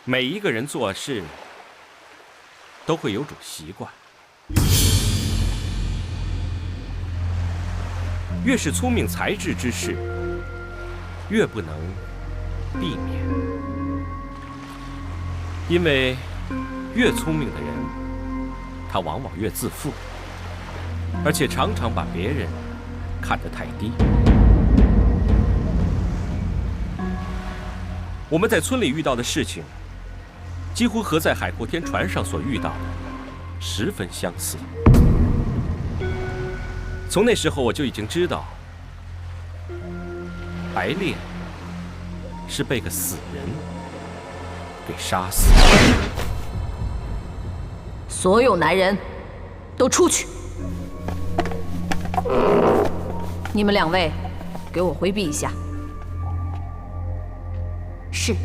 每一个人做事都会有种习惯，越是聪明才智之士，越不能避免，因为越聪明的人，他往往越自负，而且常常把别人看得太低。我们在村里遇到的事情，几乎和在海阔天船上所遇到的十分相似。从那时候我就已经知道，白烈是被个死人给杀死。所有男人都出去！你们2位，给我回避一下。是。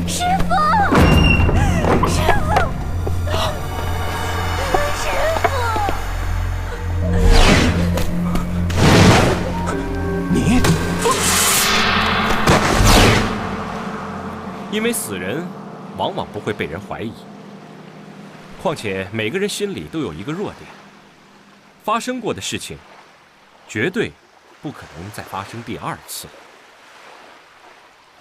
师傅，师傅，师傅！你，因为死人往往不会被人怀疑，况且每个人心里都有一个弱点，发生过的事情绝对不可能再发生第2次。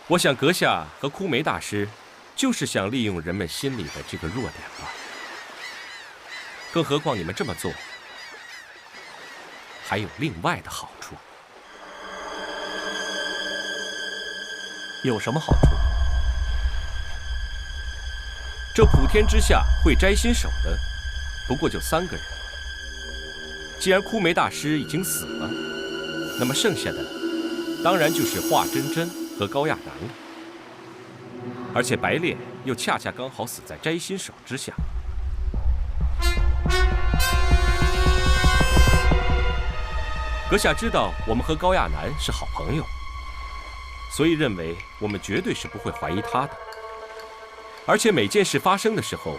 我想阁下和枯梅大师就是想利用人们心里的这个弱点吧。更何况你们这么做还有另外的好处。有什么好处？这普天之下会摘心手的不过就3个人。既然枯梅大师已经死了，那么剩下的当然就是华真真和高亚楠了，而且白烈又恰恰刚好死在摘心手之下。阁下知道我们和高亚楠是好朋友，所以认为我们绝对是不会怀疑他的。而且每件事发生的时候，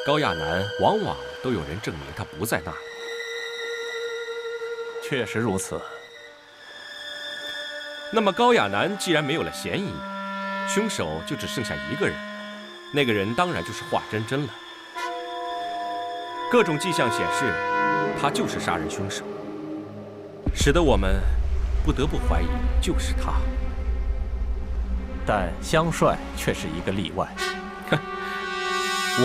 高亚楠往往都有人证明他不在那里。确实如此。那么高亚楠既然没有了嫌疑，凶手就只剩下1个人，那个人当然就是华真真了。各种迹象显示，他就是杀人凶手，使得我们不得不怀疑就是他。但香帅却是一个例外。哼，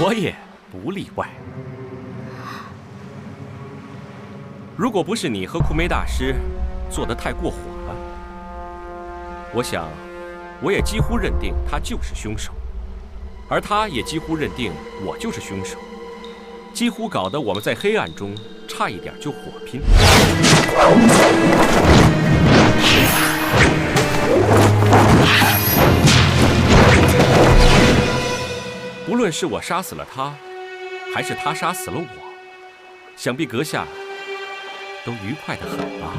我也不例外。如果不是你和枯梅大师做得太过火了，我想，我也几乎认定他就是凶手，而他也几乎认定我就是凶手，几乎搞得我们在黑暗中差一点就火拼。无论是我杀死了他，还是他杀死了我，想必阁下都愉快得很吧？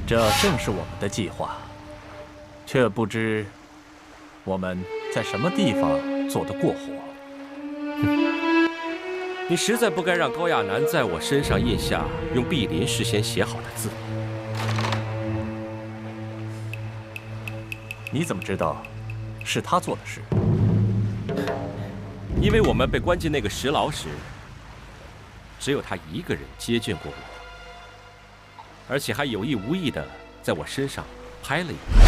这正是我们的计划，却不知我们在什么地方做得过火。你实在不该让高亚楠在我身上印下用碧林事先写好的字。你怎么知道是他做的事？因为我们被关进那个石牢时，只有他一个人接近过我，而且还有意无意地在我身上拍了一拍。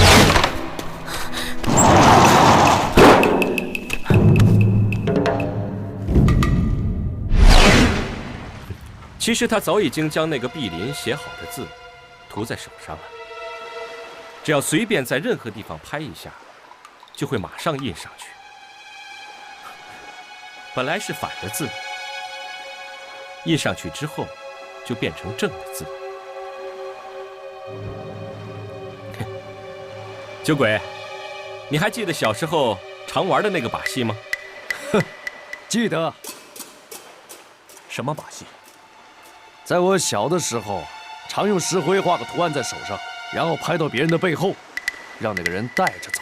其实他早已经将那个碧林写好的字涂在手上了，只要随便在任何地方拍一下，就会马上印上去。本来是反的字，印上去之后就变成正的字。酒鬼，你还记得小时候常玩的那个把戏吗？记得，什么把戏？在我小的时候，常用石灰画个图案在手上，然后拍到别人的背后，让那个人带着走。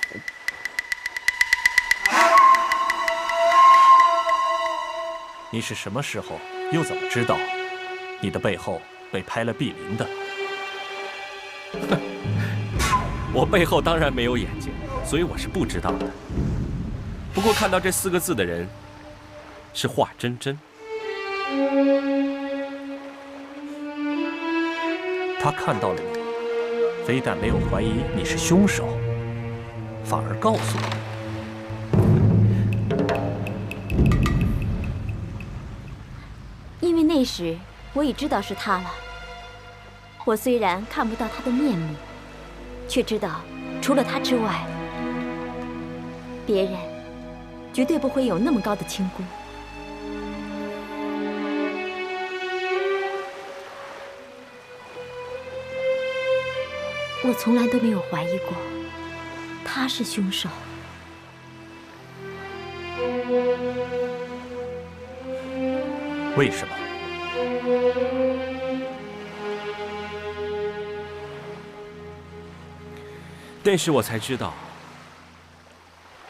你是什么时候又怎么知道你的背后被拍了碧鳞的？我背后当然没有眼睛，所以我是不知道的。不过看到这4个字的人是华真真。他看到了你，非但没有怀疑你是凶手，反而告诉我。因为那时我已知道是他了。我虽然看不到他的面目，却知道除了他之外，别人绝对不会有那么高的轻功。我从来都没有怀疑过他是凶手。为什么？那时我才知道，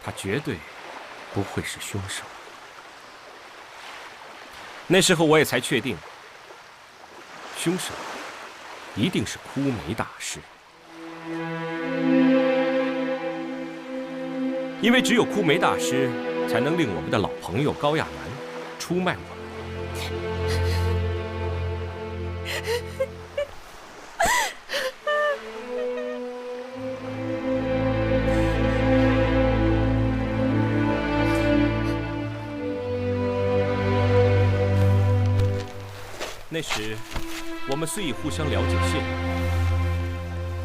他绝对不会是凶手。那时候我也才确定，凶手一定是枯梅大师。因为只有枯梅大师才能令我们的老朋友高亚楠出卖我们。那时我们虽已互相了解信任，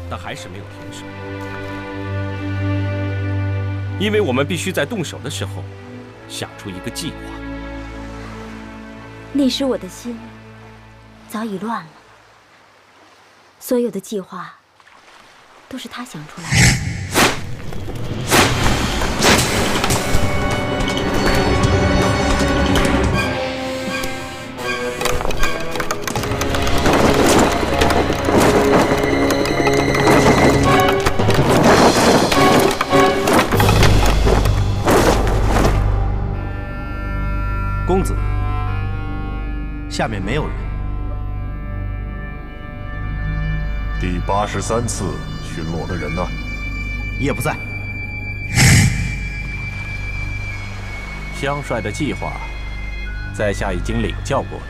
但还是没有停手。因为我们必须在动手的时候想出一个计划。那时我的心早已乱了，所有的计划都是他想出来的。公子，下面没有人。第83次巡逻的人呢？也不在。香帅的计划，在下已经领教过了，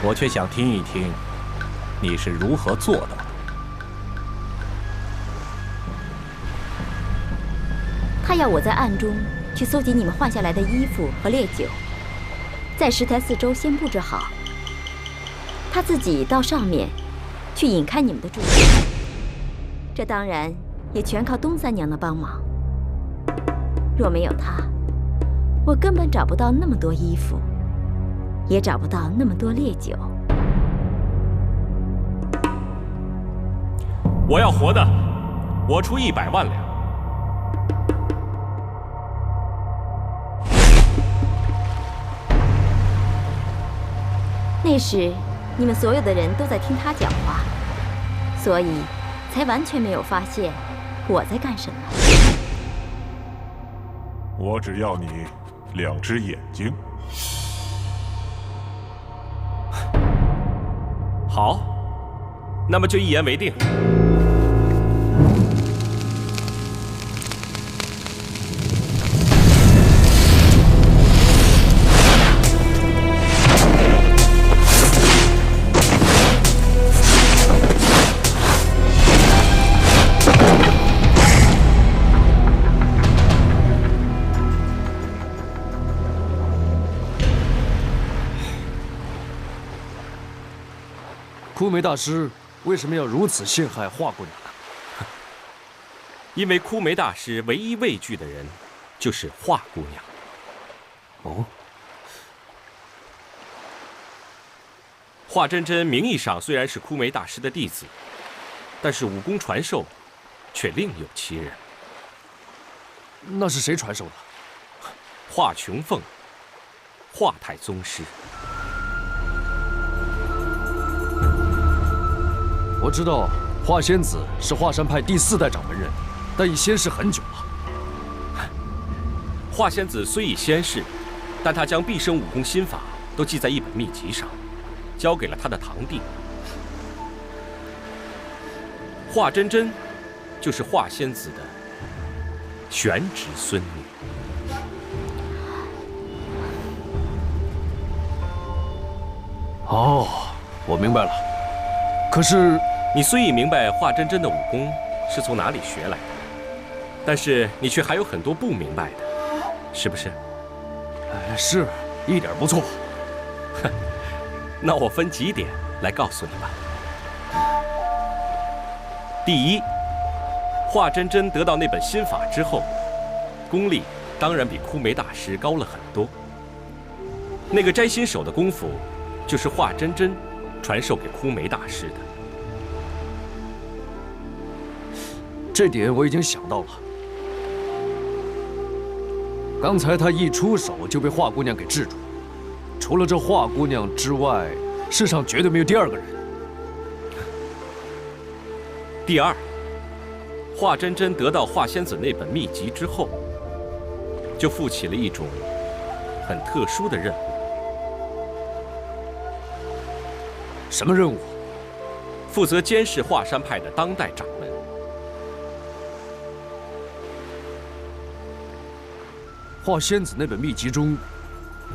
我却想听一听，你是如何做到的。他要我在暗中去搜集你们换下来的衣服和烈酒，在石台四周先布置好，他自己到上面去引开你们的注意。这当然也全靠冬三娘的帮忙。若没有她，我根本找不到那么多衣服，也找不到那么多烈酒。我要活的，我出100万两。那时，你们所有的人都在听他讲话，所以才完全没有发现我在干什么。我只要你2只眼睛。好，那么就一言为定。枯梅大师为什么要如此陷害华姑娘呢？因为枯梅大师唯一畏惧的人就是华姑娘。哦，华真真名义上虽然是枯梅大师的弟子，但是武功传授却另有其人。那是谁传授的？华琼凤，华太宗师。我知道华仙子是华山派第4代掌门人，但已仙逝很久了。华仙子虽已仙逝，但他将毕生武功心法都记在一本秘籍上，交给了他的堂弟。华真真就是华仙子的玄侄孙女。哦，我明白了。可是你虽已明白华真真的武功是从哪里学来的，但是你却还有很多不明白的，是不是？是，一点不错。那我分几点来告诉你吧。第一，华真真得到那本心法之后，功力当然比枯梅大师高了很多。那个摘心手的功夫，就是华真真传授给枯梅大师的。这点我已经想到了。刚才他一出手就被华姑娘给制住，除了这华姑娘之外，世上绝对没有第2个人。第二，华真真得到华仙子那本秘籍之后，就负起了一种很特殊的任务。什么任务？负责监视华山派的当代掌门。华仙子那本秘籍中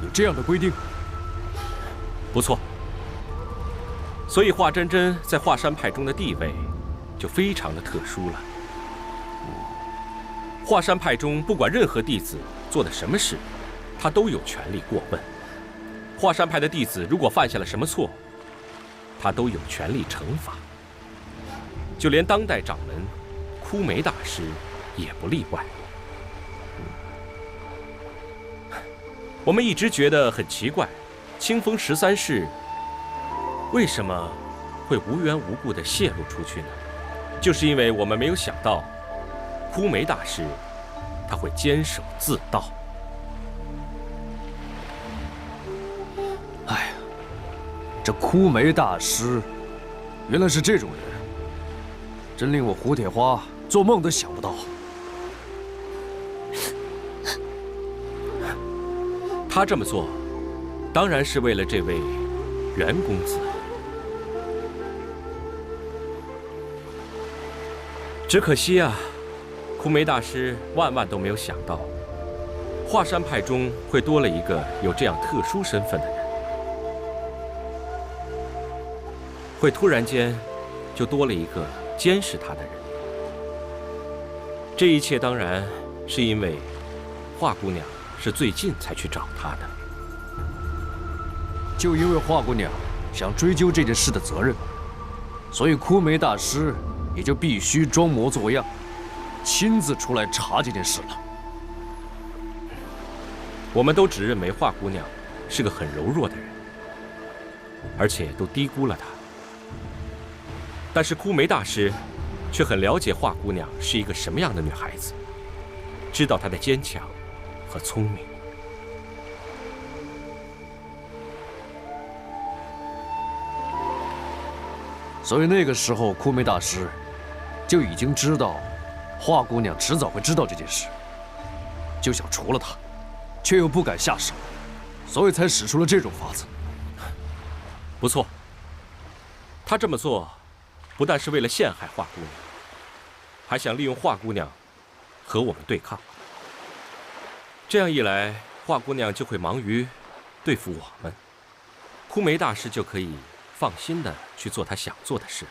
有这样的规定？不错。所以华真真在华山派中的地位就非常的特殊了。华山派中不管任何弟子做的什么事，他都有权利过问。华山派的弟子如果犯下了什么错，他都有权利惩罚。就连当代掌门枯梅大师也不例外。我们一直觉得很奇怪，清风13世为什么会无缘无故地泄露出去呢？就是因为我们没有想到，枯梅大师他会坚守自盗。哎呀，这枯梅大师原来是这种人，真令我胡铁花做梦都想不到。他这么做，当然是为了这位袁公子。只可惜啊，枯梅大师万万都没有想到，华山派中会多了一个有这样特殊身份的人，会突然间就多了一个监视他的人。这一切当然是因为华姑娘是最近才去找他的。就因为华姑娘想追究这件事的责任，所以枯梅大师也就必须装模作样，亲自出来查这件事了。我们都只认为华姑娘是个很柔弱的人，而且都低估了她。但是枯梅大师却很了解华姑娘是一个什么样的女孩子，知道她的坚强和聪明。所以那个时候，枯梅大师就已经知道华姑娘迟早会知道这件事，就想除了她，却又不敢下手，所以才使出了这种法子。不错，他这么做不但是为了陷害华姑娘，还想利用华姑娘和我们对抗。这样一来，华姑娘就会忙于对付我们，枯梅大师就可以放心的去做他想做的事。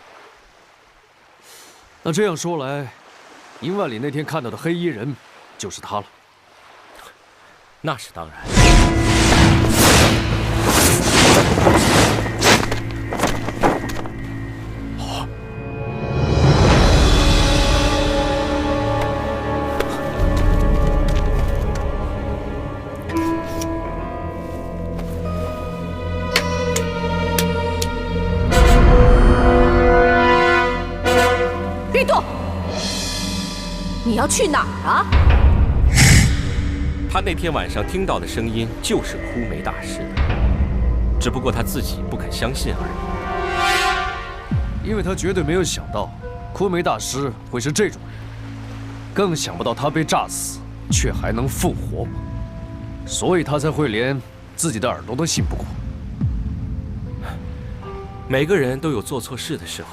那这样说来，殷万里那天看到的黑衣人就是他了。那是当然。你要去哪儿啊？他那天晚上听到的声音就是枯梅大师的，只不过他自己不肯相信而已。因为他绝对没有想到枯梅大师会是这种人，更想不到他被炸死却还能复活，所以他才会连自己的耳朵都信不过。每个人都有做错事的时候，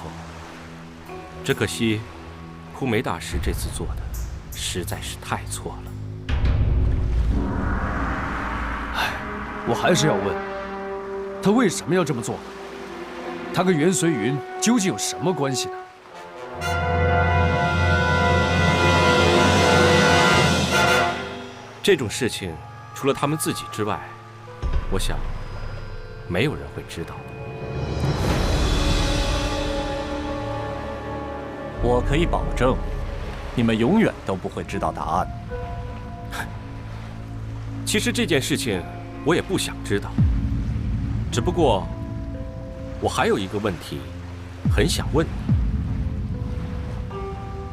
只可惜枯梅大师这次做的实在是太错了。我还是要问，他为什么要这么做呢？他跟袁随云究竟有什么关系呢？这种事情，除了他们自己之外，我想没有人会知道的。我可以保证，你们永远都不会知道答案。其实这件事情我也不想知道，只不过我还有一个问题很想问你。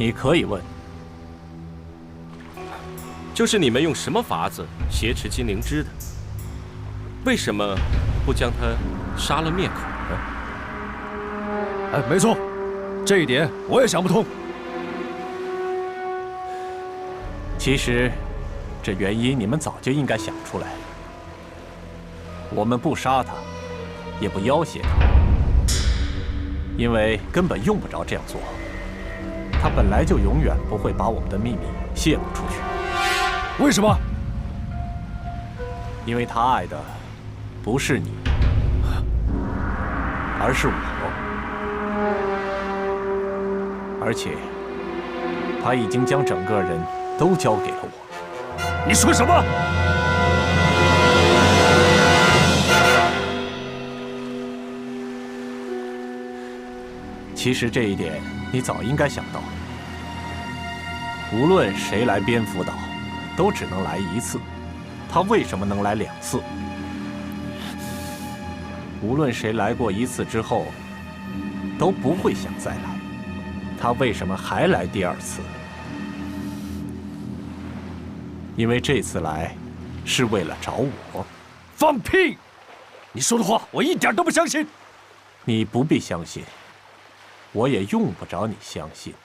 你可以问，就是你们用什么法子挟持金灵芝的？为什么不将他杀了灭口呢？哎，没错，这一点我也想不通。其实，这原因你们早就应该想出来。我们不杀他，也不要挟他，因为根本用不着这样做。他本来就永远不会把我们的秘密泄露出去。为什么？因为他爱的不是你，而是我，而且他已经将整个人都交给了我。你说什么？其实这一点你早应该想到，无论谁来蝙蝠岛，都只能来一次，他为什么能来2次？无论谁来过1次之后，都不会想再来，他为什么还来第2次？因为这次来，是为了找我。放屁！你说的话我一点都不相信。你不必相信，我也用不着你相信。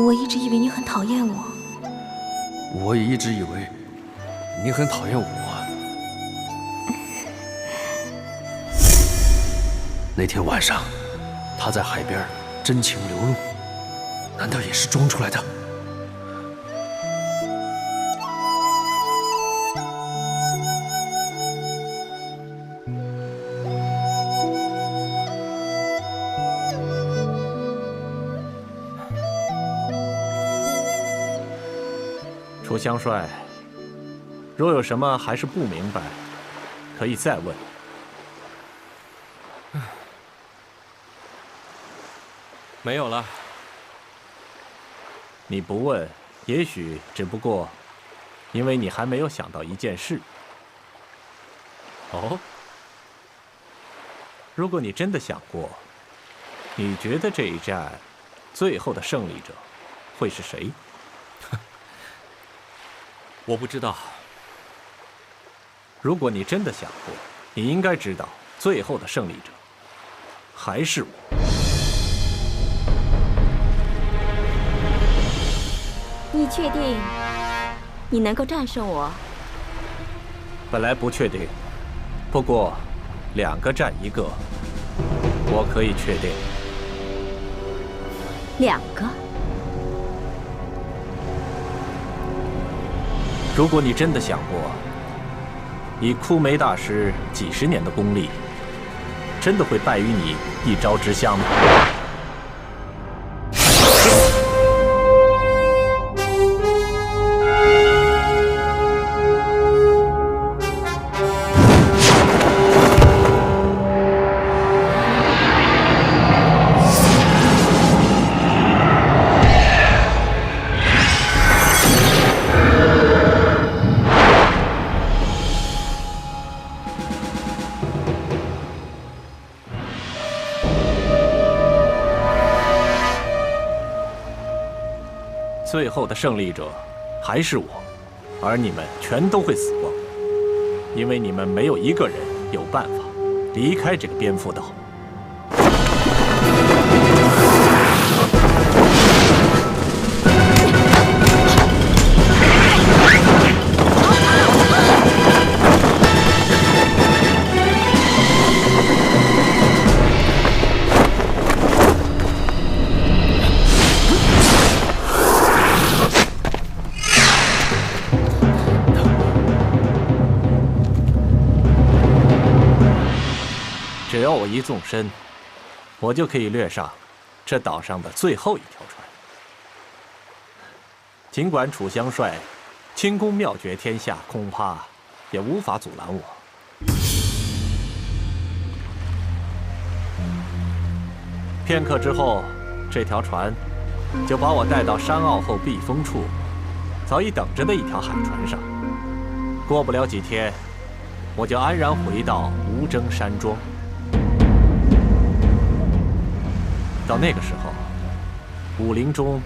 我一直以为你很讨厌我。我也一直以为你很讨厌我。那天晚上，他在海边真情流露，难道也是装出来的？楚香帅，若有什么还是不明白，可以再问。没有了。你不问，也许只不过因为你还没有想到一件事。哦，如果你真的想过，你觉得这一战最后的胜利者会是谁？我不知道。如果你真的想过，你应该知道，最后的胜利者还是我。你确定你能够战胜我？本来不确定，不过2个战1个，我可以确定。2个？如果你真的想过，以枯梅大师几10年的功力，真的会败于你一招之下吗？最后的胜利者还是我，而你们全都会死光，因为你们没有一个人有办法离开这个蝙蝠岛。只要我一纵身，我就可以掠上这岛上的最后一条船。尽管楚香帅轻功妙绝天下，恐怕也无法阻拦我。片刻之后，这条船就把我带到山坳后避风处早已等着的一条海船上。过不了几天，我就安然回到无争山庄。到那个时候，武林中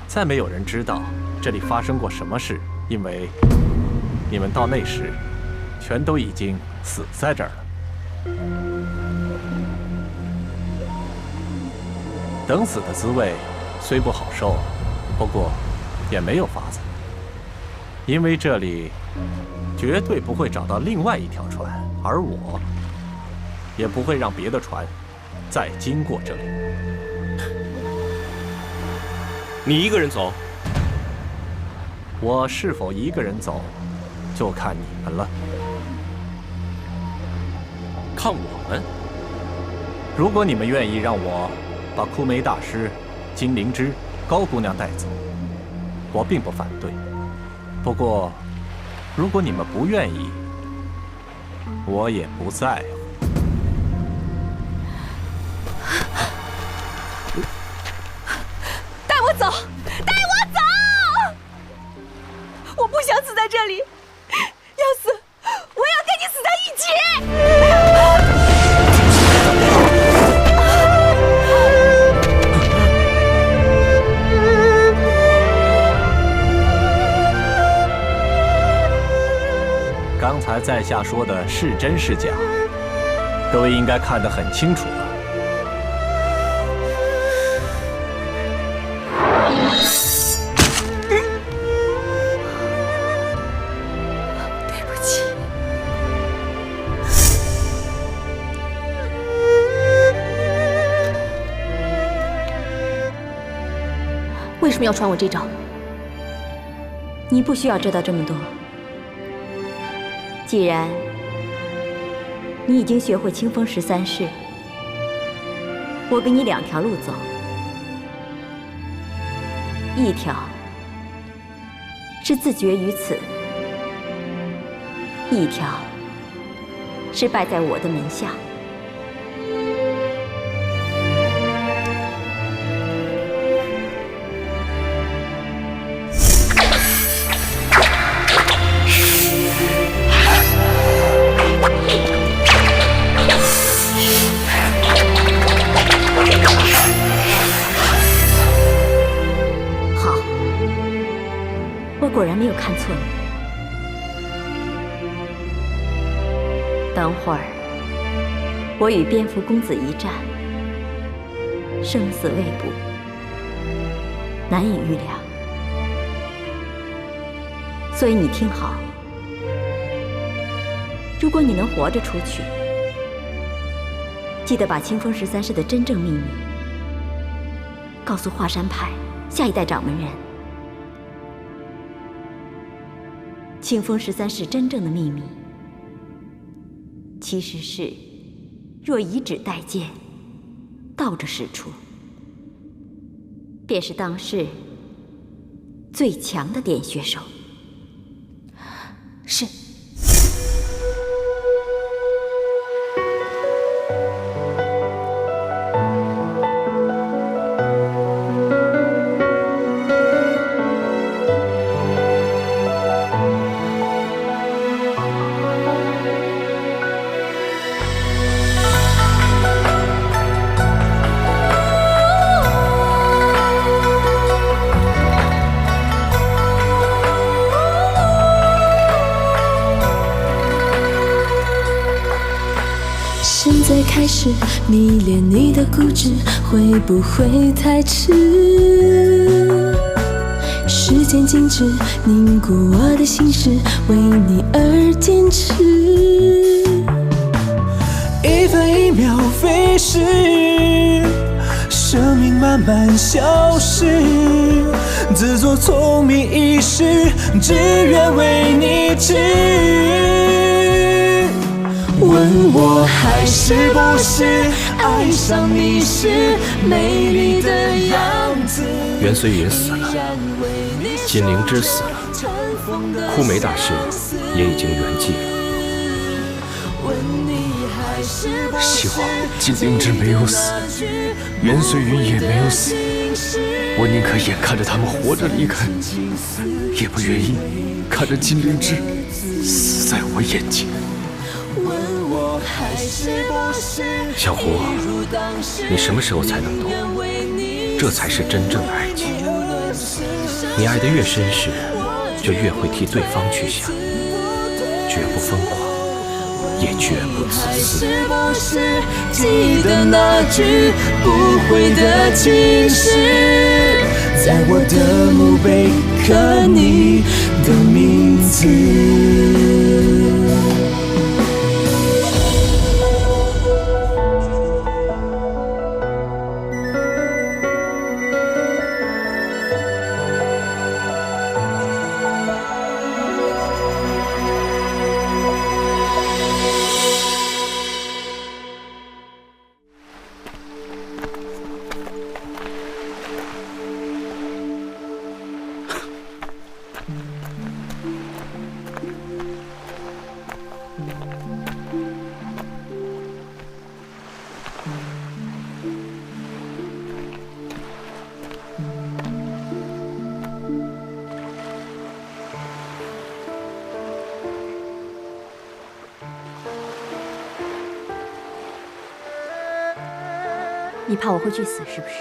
再没有人知道这里发生过什么事，因为你们到那时全都已经死在这儿了。等死的滋味虽不好受，不过也没有法子，因为这里绝对不会找到另外一条船，而我也不会让别的船再经过这里。你一个人走？我是否一个人走，就看你们了。看我们？如果你们愿意让我把枯梅大师、金灵芝、高姑娘带走，我并不反对。不过，如果你们不愿意，我也不在乎。带我走，带我走！我不想死在这里，要死，我要跟你死在一起！刚才在下说的是真是假，各位应该看得很清楚了。对不起。为什么要传我这招？你不需要知道这么多。既然你已经学会清风13式，我给你2条路走。一条是自绝于此，一条是拜在我的门下。果然没有看错你。等会儿，我与蝙蝠公子一战，生死未卜，难以预料。所以你听好，如果你能活着出去，记得把清风13式的真正秘密告诉华山派下一代掌门人。清风13式真正的秘密，其实是若以指代剑，倒着使出，便是当世最强的点穴手。是。开始迷恋你的固执，会不会太迟？时间静止，凝固我的心事，为你而坚持。一分一秒飞逝，生命慢慢消失，自作聪明一时，只愿为你痴。问我还是不是爱上你时美丽的样子？袁随云死了，金灵芝死了，枯梅大师也已经圆寂了。希望金灵芝没有死，袁随云也没有死。我宁可眼看着他们活着离开，也不愿意看着金灵芝死在我眼前。小胡，你什么时候才能懂？这才是真正的爱情。你爱得越深时，就越会替对方去想，绝不疯狂，也绝不自私。是不是记得那句不悔的情诗，在我的墓碑刻你的名字。你怕我会去死是不是？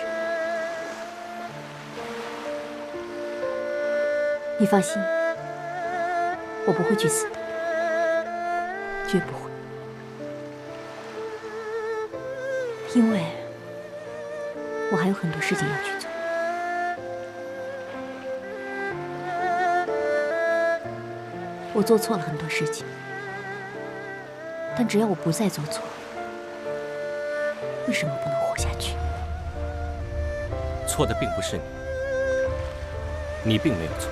你放心，我不会去死的，绝不会。因为我还有很多事情要去做。我做错了很多事情，但只要我不再做错，为什么不能活下去？错的并不是你，你并没有错。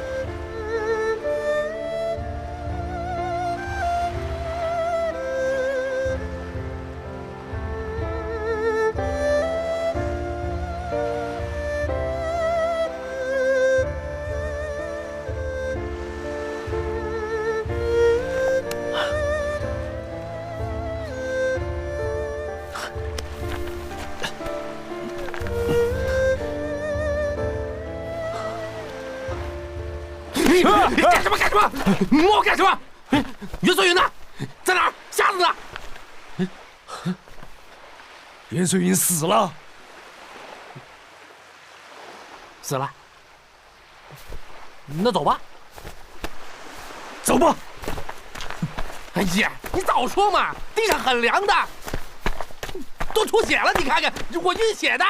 你干什么？干什么？摸我干什么？袁随云呢？在哪儿？瞎子呢？袁随云死了，死了。那走吧。走吧。哎呀，你早说嘛！地上很凉的，都出血了，你看看，我晕血的。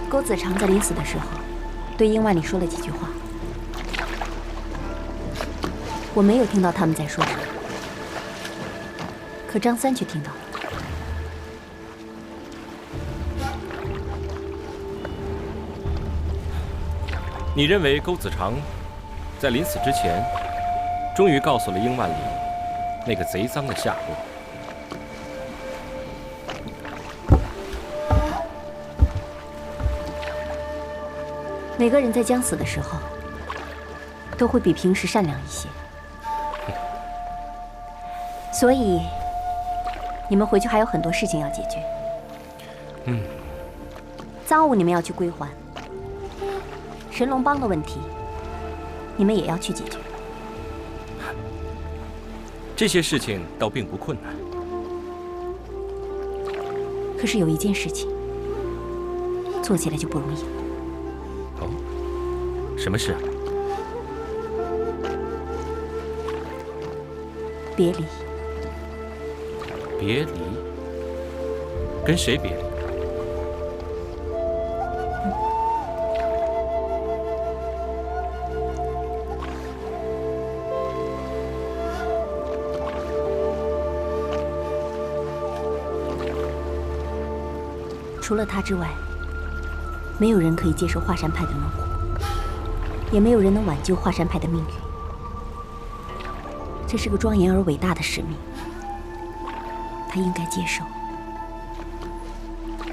勾子长在临死的时候，对殷万里说了几句话，我没有听到他们在说什么，可张三却听到了。你认为勾子长在临死之前，终于告诉了殷万里那个贼赃的下落？每个人在将死的时候，都会比平时善良一些。所以，你们回去还有很多事情要解决。赃物你们要去归还，神龙帮的问题，你们也要去解决。这些事情倒并不困难。可是有一件事情，做起来就不容易了。哦，什么事啊？别离。别离？跟谁别离？除了他之外，没有人可以接受华山派的轮廓，也没有人能挽救华山派的命运。这是个庄严而伟大的使命，他应该接受，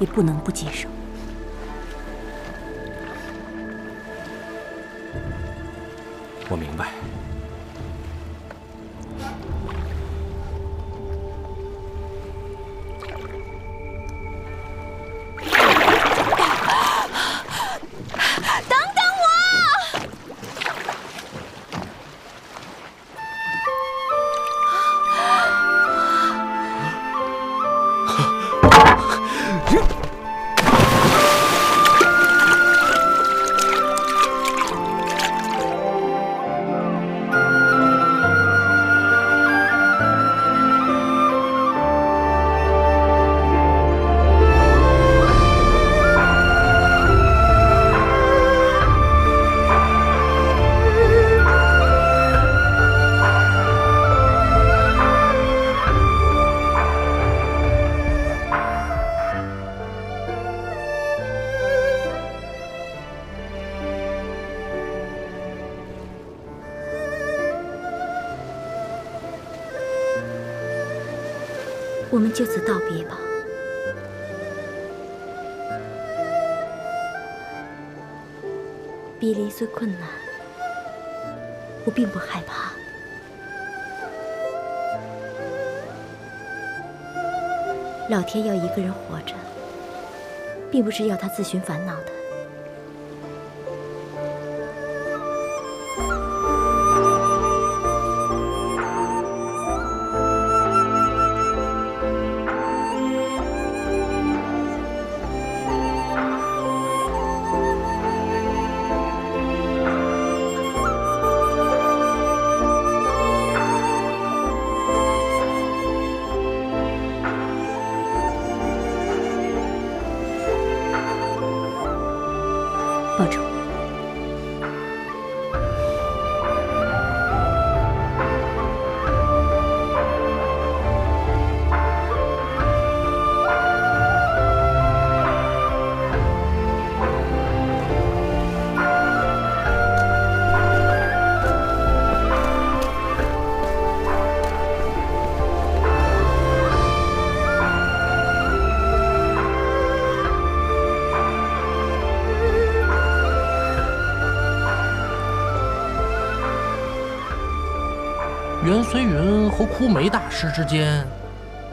也不能不接受。我明白。我们就此道别吧。别离虽困难，我并不害怕。老天要一个人活着，并不是要他自寻烦恼的。保重。袁随云和枯梅大师之间，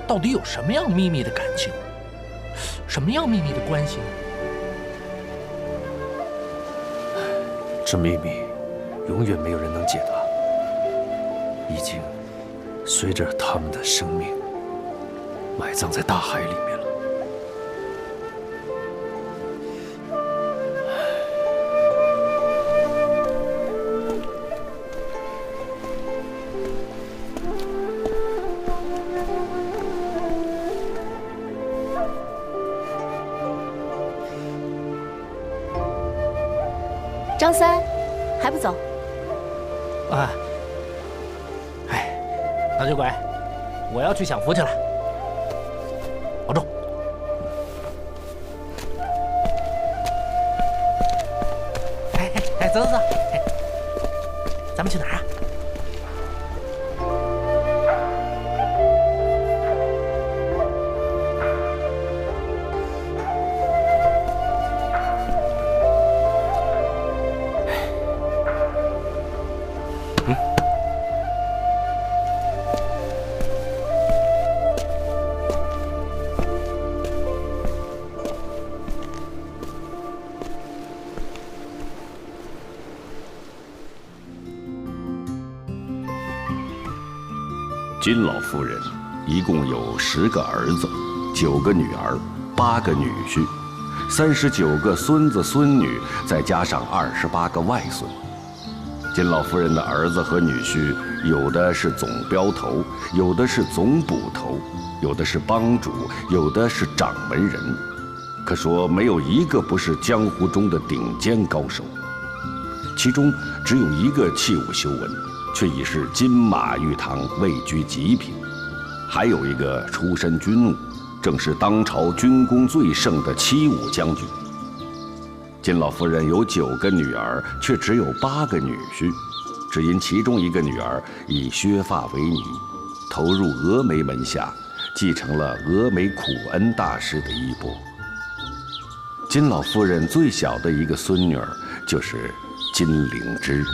到底有什么样秘密的感情？什么样秘密的关系呢？这秘密，永远没有人能解答，已经随着他们的生命埋葬在大海里面了。张三，还不走？啊，哎，那就乖，我要去享福去了，保重。哎，走，咱们去哪儿啊？金老夫人一共有10个儿子，9个女儿，8个女婿， 39个孙子孙女，再加上28个外孙。金老夫人的儿子和女婿，有的是总镖头，有的是总捕头，有的是帮主，有的是掌门人，可说没有一个不是江湖中的顶尖高手。其中只有一个器物修文，却已是金马玉堂，位居极品；还有一个出身军务，正是当朝军功最盛的七武将军。金老夫人有9个女儿，却只有8个女婿，只因其中一个女儿以削发为尼，投入峨眉门下，继承了峨眉苦恩大师的衣钵。金老夫人最小的一个孙女儿就是金灵芝。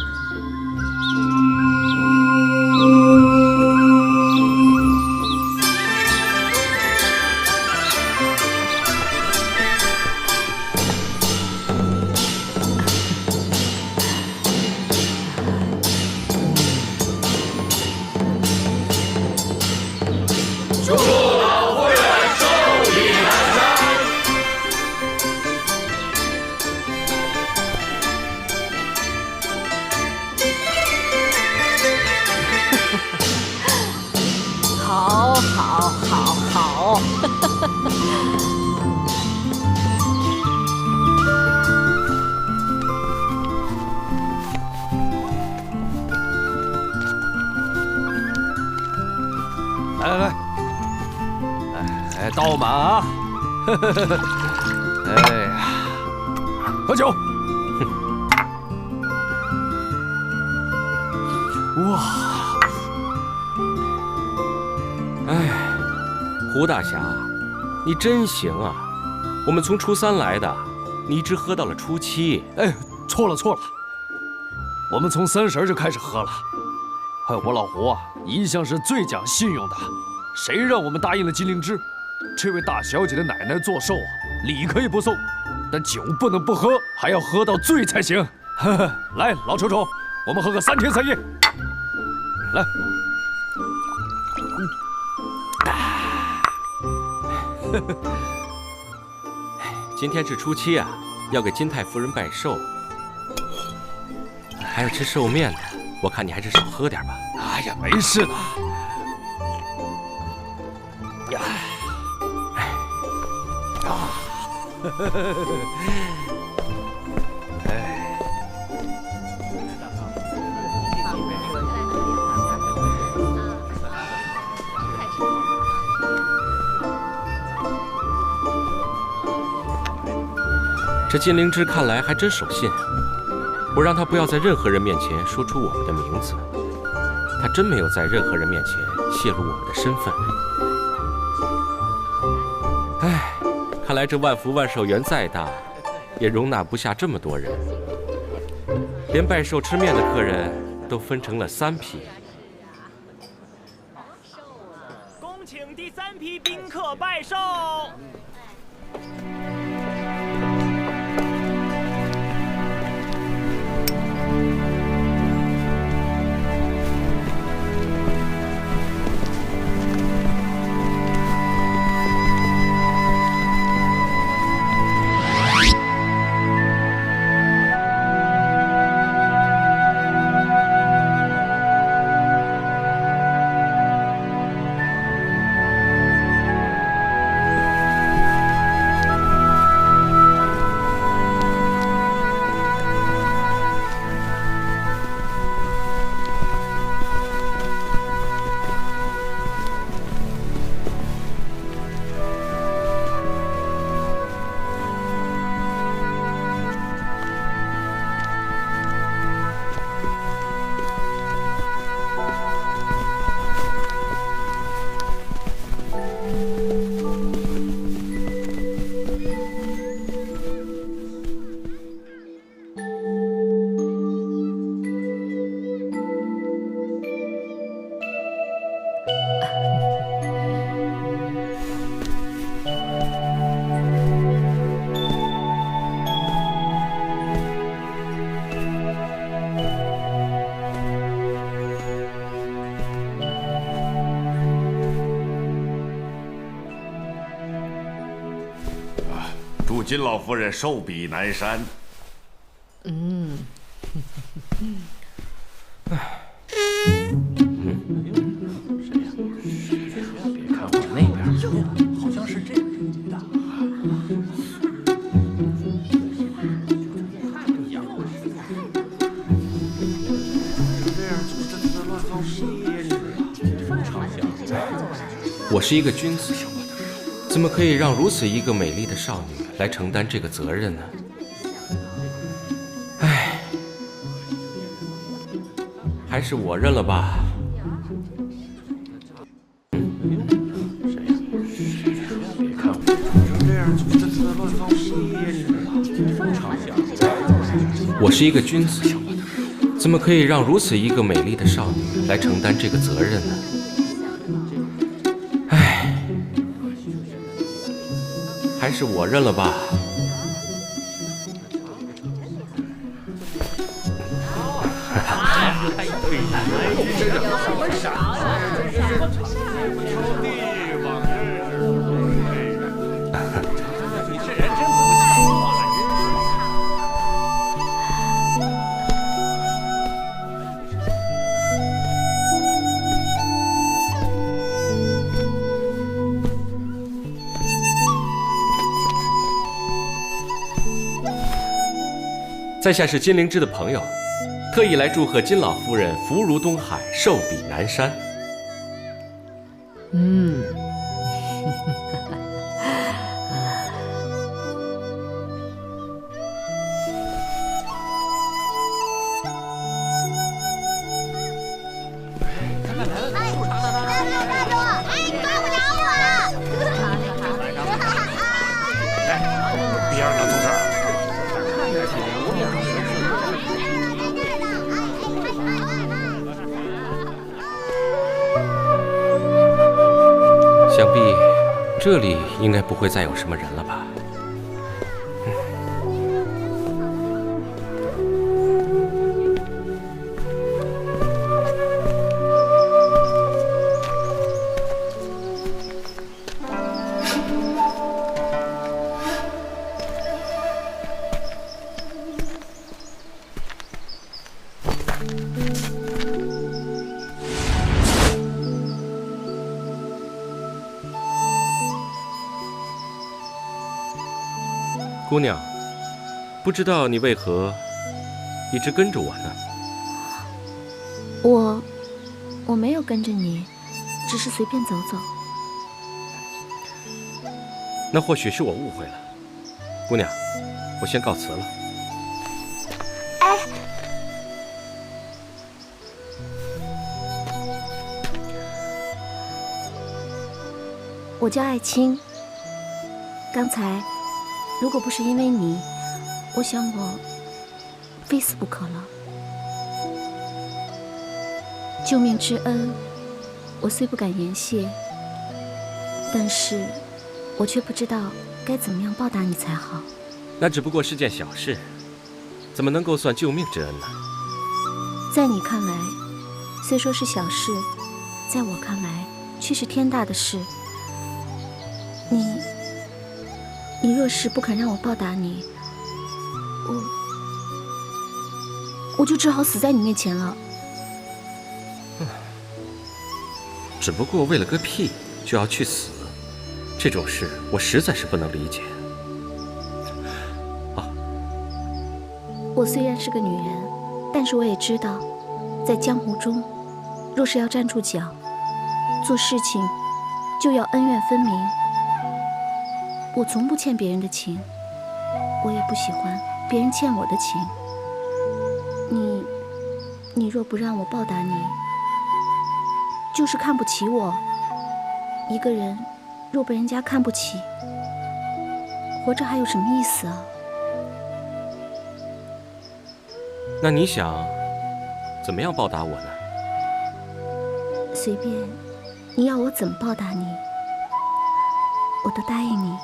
倒满啊！哎呀，喝酒！哇！哎，胡大侠，你真行啊！我们从初3来的，你一直喝到了初7。哎，错了，我们从30就开始喝了。哎，我老胡啊，一向是最讲信用的，谁让我们答应了金灵芝？这位大小姐的奶奶做寿啊，礼可以不送，但酒不能不喝，还要喝到醉才行。来，老丑丑，我们喝个3天3夜。来，今天是初7啊，要给金太夫人拜寿，还要吃寿面呢。我看你还是少喝点吧。哎呀，没事的。呀。哎，这金灵芝看来还真守信，我让她不要在任何人面前说出我们的名字，她真没有在任何人面前泄露我们的身份。唉。看来这万福万寿园再大，也容纳不下这么多人，连拜寿吃面的客人都分成了3批。恭请第3批宾客拜寿。金老夫人寿比南山。别看我那边，好像是这个人接的。我是一个君子，怎么可以让如此一个美丽的少女来承担这个责任呢？唉，还是我认了吧。别看我这样，乱放屁呀！我是一个君子，怎么可以让如此一个美丽的少女来承担这个责任呢？唉，还是我认了吧。在下是金灵芝的朋友，特意来祝贺金老夫人福如东海，寿比南山。想必这里应该不会再有什么人了吧？姑娘，不知道你为何一直跟着我呢？我没有跟着你，只是随便走走。那或许是我误会了。姑娘，我先告辞了。哎，我叫艾青。刚才如果不是因为你，我想我非死不可了。救命之恩，我虽不敢言谢，但是我却不知道该怎么样报答你才好。那只不过是件小事，怎么能够算救命之恩呢？在你看来，虽说是小事，在我看来却是天大的事。你若是不肯让我报答你，我就只好死在你面前了。只不过为了个屁就要去死，这种事我实在是不能理解。我虽然是个女人，但是我也知道，在江湖中，若是要站住脚，做事情就要恩怨分明。我从不欠别人的情，我也不喜欢别人欠我的情。你若不让我报答你，就是看不起我。一个人若被人家看不起，活着还有什么意思啊？那你想怎么样报答我呢？随便，你要我怎么报答你，我都答应你。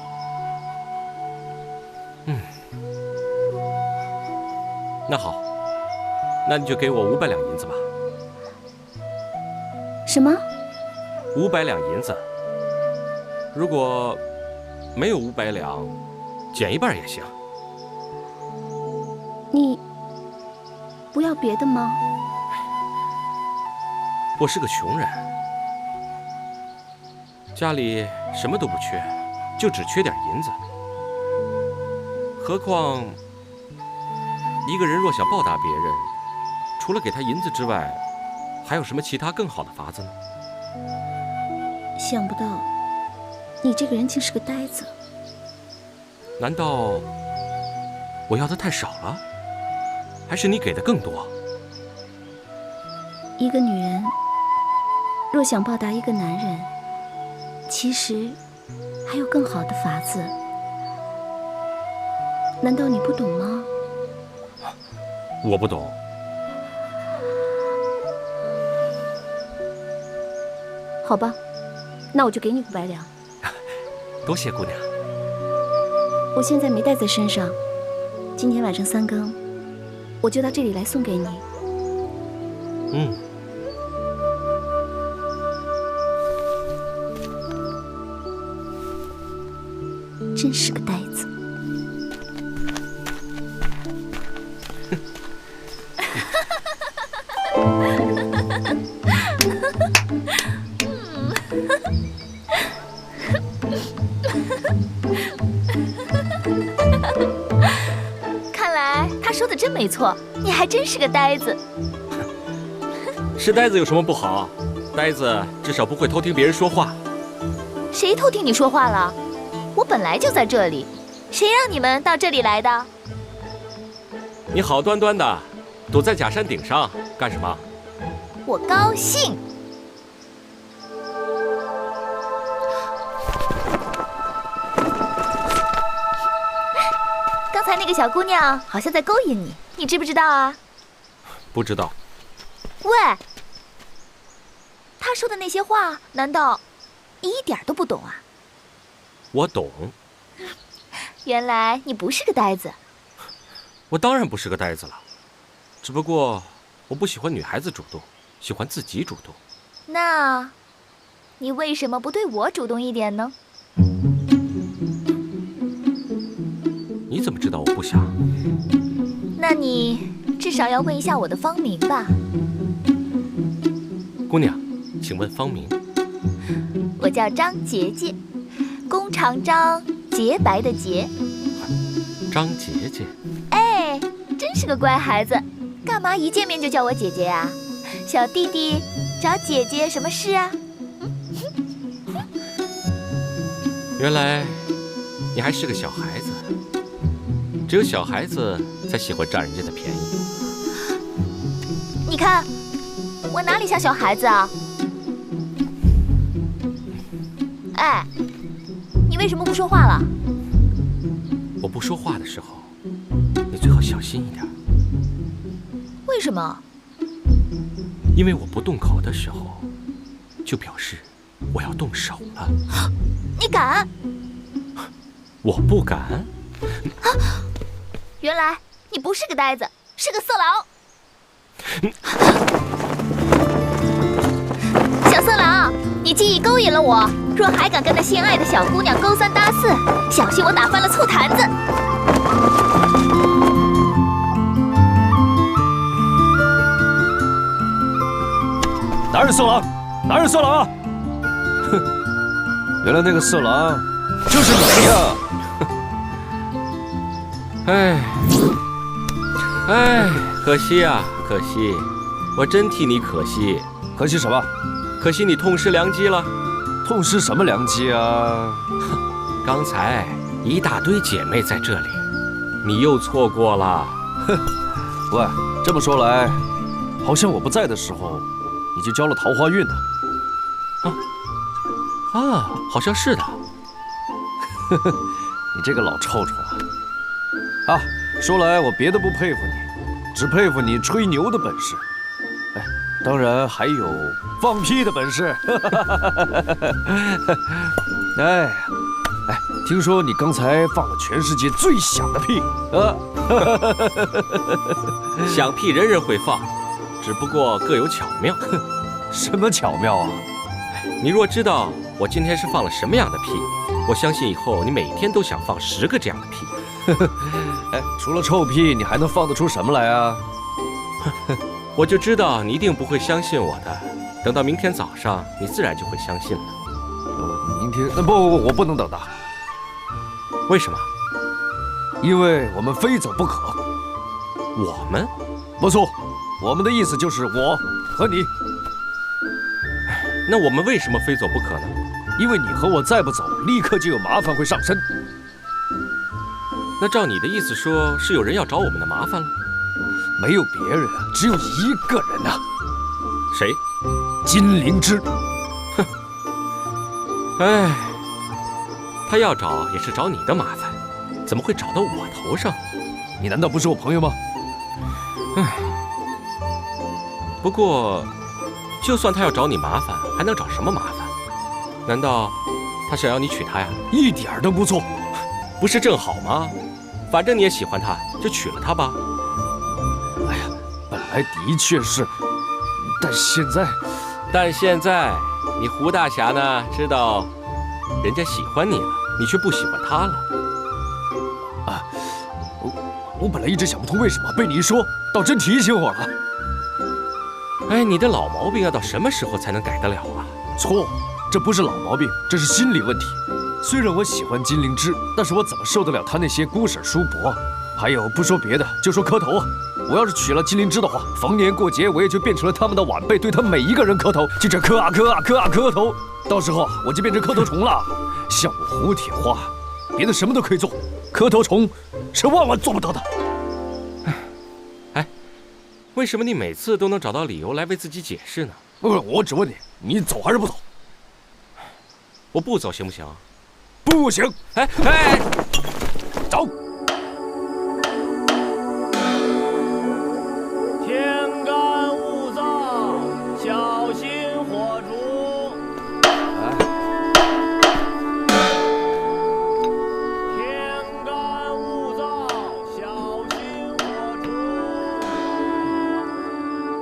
那好，那你就给我500两银子吧。什么？500两银子。如果没有500两，减一半也行。你不要别的吗？我是个穷人，家里什么都不缺，就只缺点银子。何况一个人若想报答别人，除了给他银子之外，还有什么其他更好的法子呢？想不到，你这个人竟是个呆子。难道我要的太少了，还是你给的更多？一个女人若想报答一个男人，其实还有更好的法子。难道你不懂吗？我不懂。好吧，那我就给你500两。多谢姑娘。我现在没带在身上，今天晚上3更，我就到这里来送给你。真是个呆子。看来他说的真没错，你还真是个呆子。是呆子有什么不好？呆子至少不会偷听别人说话。谁偷听你说话了？我本来就在这里，谁让你们到这里来的？你好端端的躲在假山顶上干什么？我高兴。刚才那个小姑娘好像在勾引你，你知不知道啊？不知道。喂，她说的那些话，难道你一点都不懂啊？我懂。原来你不是个呆子。我当然不是个呆子了，只不过我不喜欢女孩子主动，喜欢自己主动。那，你为什么不对我主动一点呢？你怎么知道我不想？那你至少要问一下我的芳名吧。姑娘，请问芳名？我叫张杰杰，弓长张，洁白的洁。张杰杰。哎，真是个乖孩子，干嘛一见面就叫我姐姐呀？小弟弟找姐姐什么事啊？原来你还是个小孩子，只有小孩子才喜欢占人家的便宜。你看，我哪里像小孩子啊？哎，你为什么不说话了？我不说话的时候，你最好小心一点。为什么？因为我不动口的时候，就表示我要动手了。你敢？我不敢。原来你不是个呆子，是个色狼。小色狼，你既已勾引了我，若还敢跟那心爱的小姑娘勾三搭四，小心我打翻了醋坛子。哪是色狼？哪是色狼啊？哼，原来那个色狼就是你呀！哎，可惜啊，可惜，我真替你可惜。可惜什么？可惜你痛失良机了。痛失什么良机啊？刚才一大堆姐妹在这里，你又错过了。哼，喂，这么说来，好像我不在的时候，你就交了桃花运呢。啊，好像是的。呵呵，你这个老臭臭啊！啊，说来我别的不佩服你，只佩服你吹牛的本事。哎，当然还有放屁的本事。哎，听说你刚才放了全世界最响的屁啊！响屁人人会放，只不过各有巧妙。什么巧妙啊？你若知道我今天是放了什么样的屁，我相信以后你每天都想放10个这样的屁。哎，除了臭屁，你还能放得出什么来啊？我就知道你一定不会相信我的，等到明天早上，你自然就会相信了。明天？不，我不能等的。为什么？因为我们非走不可。我们？不错，我们的意思就是我和你。那我们为什么非走不可呢？因为你和我再不走，立刻就有麻烦会上身。那照你的意思说，是有人要找我们的麻烦了？没有别人啊，只有一个人啊。谁？金灵芝。哼。哎，他要找也是找你的麻烦，怎么会找到我头上？你难道不是我朋友吗？唉。不过，就算他要找你麻烦，还能找什么麻烦？难道他想要你娶她呀？一点都不错，不是正好吗？反正你也喜欢她，就娶了她吧。哎呀，本来的确是，但现在，你胡大侠呢？知道人家喜欢你了，你却不喜欢他了。啊，我本来一直想不通为什么，被你一说，倒真提醒我了。哎，你的老毛病要到什么时候才能改得了啊？错。这不是老毛病，这是心理问题。虽然我喜欢金灵芝，但是我怎么受得了她那些姑婶叔伯？还有，不说别的，就说磕头啊！我要是娶了金灵芝的话，逢年过节我也就变成了他们的晚辈，对他们每一个人磕头，就这磕啊磕啊磕啊磕头。到时候我就变成磕头虫了。像我胡铁花，别的什么都可以做，磕头虫是万万做不得的。哎，为什么你每次都能找到理由来为自己解释呢？不是，我只问你，你走还是不走？我不走行不行？不行！哎，走！天干物燥，小心火烛。天干物燥，小心火烛。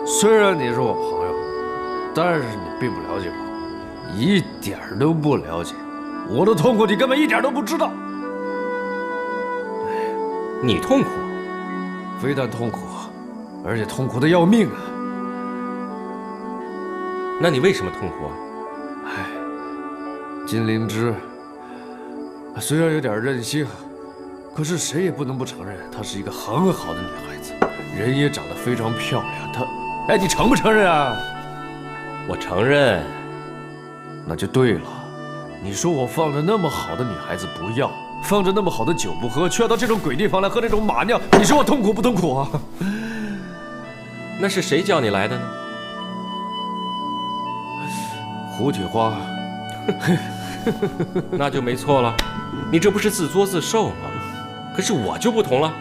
虽然你是我朋友，但是你并不了解我。一点都不了解我的痛苦，你根本一点都不知道。你痛苦？非但痛苦，而且痛苦的要命啊！那你为什么痛苦啊？哎，金灵芝虽然有点任性，可是谁也不能不承认她是一个很好的女孩子，人也长得非常漂亮。她，哎，你承不承认啊？我承认。那就对了，你说我放着那么好的女孩子不要，放着那么好的酒不喝，却要到这种鬼地方来喝这种马尿，你说我痛苦不痛苦啊？那是谁叫你来的呢？胡铁花。那就没错了，你这不是自作自受吗？可是我就不同了，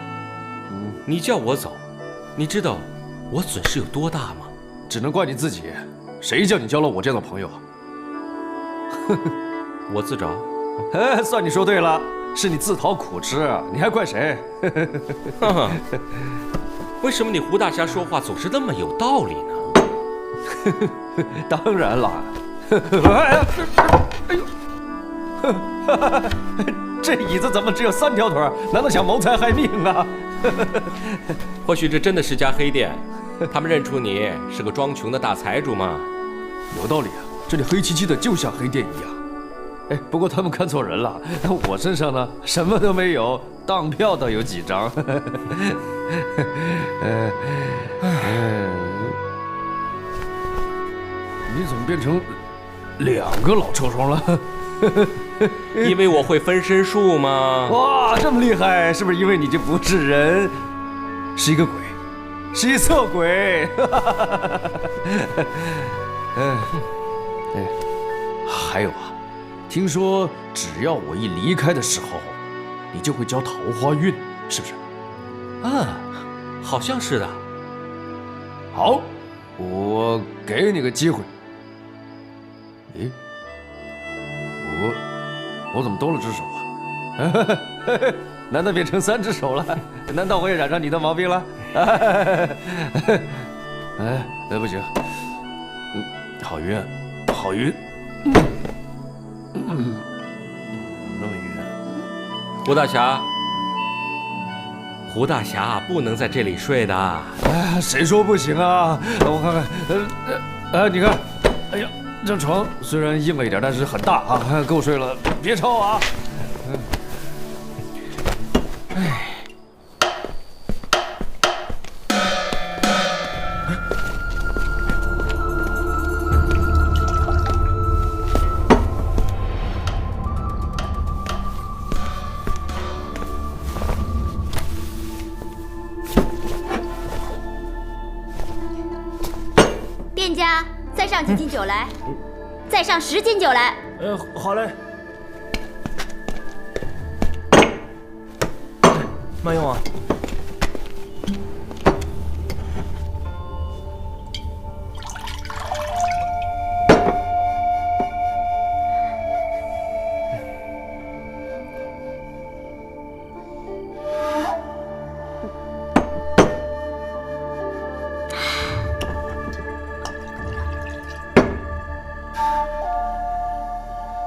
你叫我走，你知道我损失有多大吗？只能怪你自己，谁叫你交了我这样的朋友啊？我自找。算你说对了，是你自讨苦吃，你还怪谁？为什么你胡大侠说话总是那么有道理呢？当然了。哎呦，这椅子怎么只有3条腿？难道想谋财害命啊？或许这真的是家黑店，他们认出你是个装穷的大财主嘛。有道理啊。这里黑漆漆的，就像黑店一样。哎，不过他们看错人了，我身上呢什么都没有，当票倒有几张。你怎么变成2个老臭虫了？因为我会分身术吗？哇，这么厉害，是不是因为你就不是人，是一个鬼，是一色鬼？还有啊，听说只要我一离开的时候，你就会交桃花运，是不是？好像是的。好，我给你个机会。咦，我怎么多了只手啊？难道变成3只手了？难道我也染上你的毛病了？哎，不行，好晕，好晕。那么远。胡大侠，胡大侠不能在这里睡的。哎，谁说不行啊？我看看，你看，哎呀，这床虽然硬了一点，但是很大啊，够睡了，别吵啊。哎。 店家，再上几斤酒来，再上10斤酒来。好嘞。慢用啊。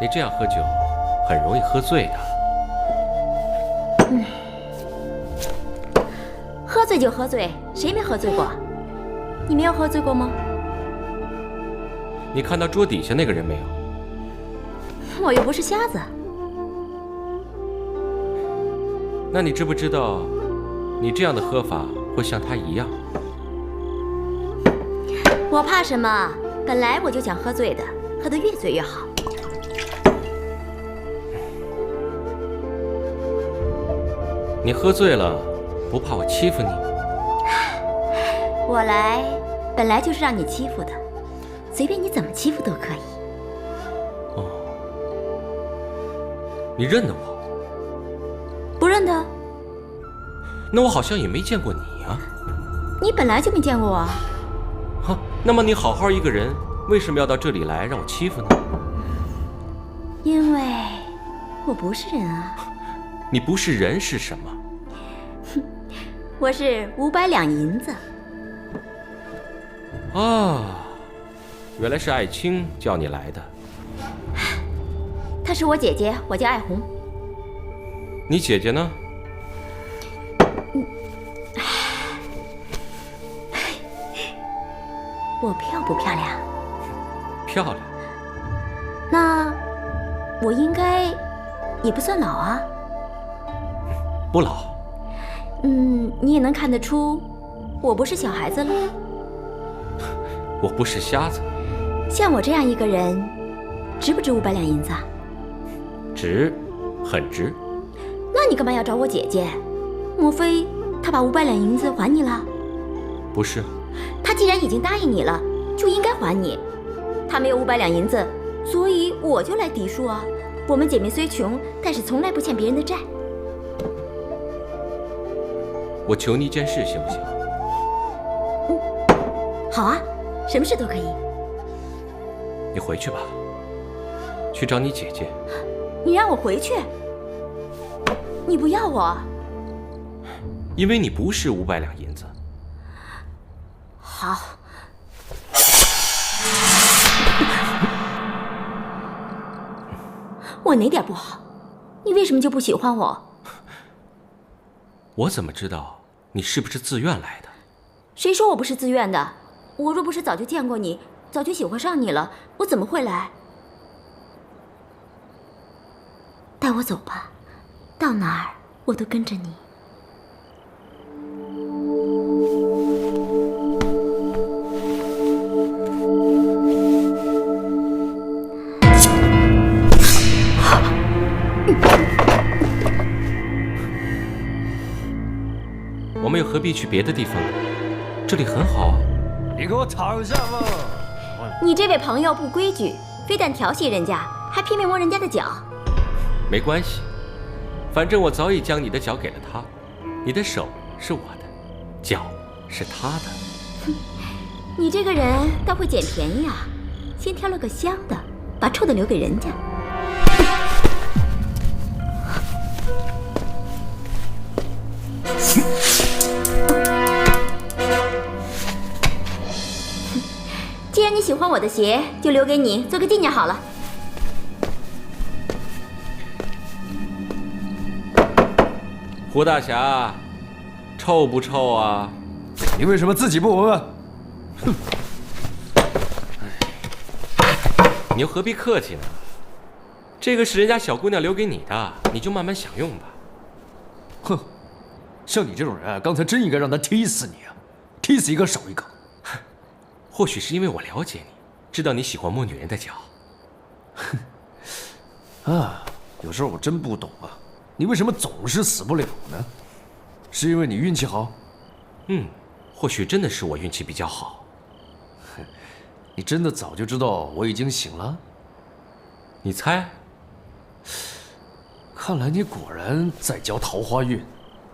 你这样喝酒，很容易喝醉的。喝醉就喝醉，谁没喝醉过？你没有喝醉过吗？你看到桌底下那个人没有？我又不是瞎子。那你知不知道，你这样的喝法会像他一样？我怕什么？本来我就想喝醉的，喝得越醉越好。 你喝醉了，不怕我欺负你？我来本来就是让你欺负的，随便你怎么欺负都可以。哦，你认得我？不认得？那我好像也没见过你啊。你本来就没见过我。哈，那么你好好一个人，为什么要到这里来让我欺负呢？因为我不是人啊。你不是人是什么？我是500两银子。啊，原来是爱卿叫你来的。她是我姐姐，我叫爱红。你姐姐呢？我漂不漂亮？漂亮。那我应该也不算老啊。不老。你也能看得出我不是小孩子了。我不是瞎子。像我这样一个人，值不值500两银子啊？值，很值。那你干嘛要找我姐姐？莫非她把500两银子还你了？不是。她既然已经答应你了，就应该还你。她没有500两银子，所以我就来抵数啊。我们姐妹虽穷，但是从来不欠别人的债。我求你一件事，行不行？好啊，什么事都可以。你回去吧，去找你姐姐。你让我回去？你不要我？因为你不是500两银子。好。我哪点不好？你为什么就不喜欢我？我怎么知道你是不是自愿来的？谁说我不是自愿的？我若不是早就见过你，早就喜欢上你了，我怎么会来？带我走吧，到哪儿我都跟着你。我们又何必去别的地方呢？这里很好啊。你给我躺下吧！你这位朋友不规矩，非但调戏人家，还拼命摸人家的脚。没关系，反正我早已将你的脚给了他，你的手是我的，脚是他的。你这个人倒会捡便宜啊！先挑了个香的，把臭的留给人家。既然你喜欢我的鞋，就留给你做个纪念好了。胡大侠，臭不臭啊？你为什么自己不闻闻？哼！你又何必客气呢？这个是人家小姑娘留给你的，你就慢慢享用吧。哼，像你这种人，刚才真应该让他踢死你啊！踢死一个少一个。或许是因为我了解你，知道你喜欢摸女人的脚。啊，有时候我真不懂啊，你为什么总是死不了呢？是因为你运气好？或许真的是我运气比较好。你真的早就知道我已经醒了？你猜？看来你果然在交桃花运，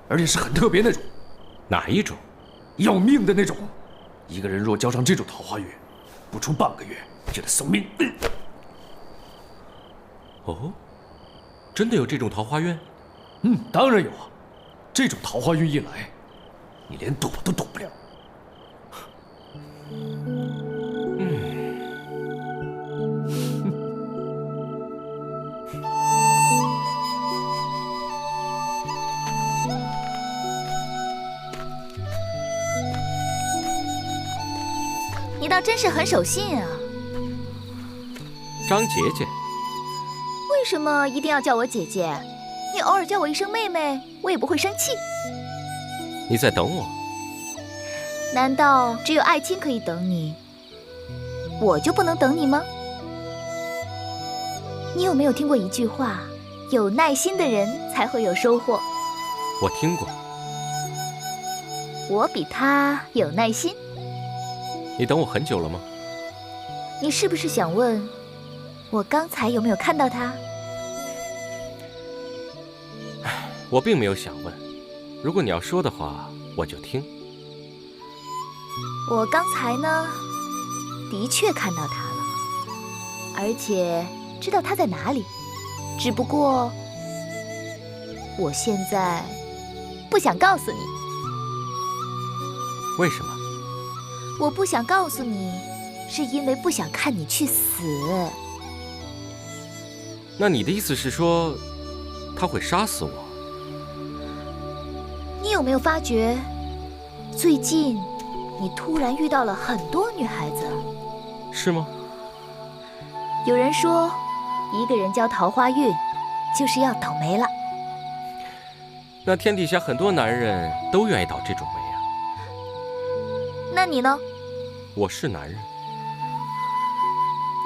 而且是很特别那种。哪一种？要命的那种。一个人若交上这种桃花运，不出半个月就得送命。哦，真的有这种桃花运？当然有啊。这种桃花运一来，你连躲都躲不了。你倒真是很守信啊！张姐姐，为什么一定要叫我姐姐？你偶尔叫我一声妹妹，我也不会生气。你在等我？难道只有爱卿可以等你，我就不能等你吗？你有没有听过一句话？有耐心的人才会有收获。我听过。我比他有耐心。你等我很久了吗？你是不是想问，我刚才有没有看到他？我并没有想问，如果你要说的话，我就听。我刚才呢，的确看到他了，而且知道他在哪里，只不过我现在不想告诉你。为什么？我不想告诉你，是因为不想看你去死。那你的意思是说，他会杀死我？你有没有发觉，最近你突然遇到了很多女孩子？是吗？有人说，一个人交桃花运，就是要倒霉了。那天底下很多男人都愿意倒这种霉啊。那你呢？我是男人。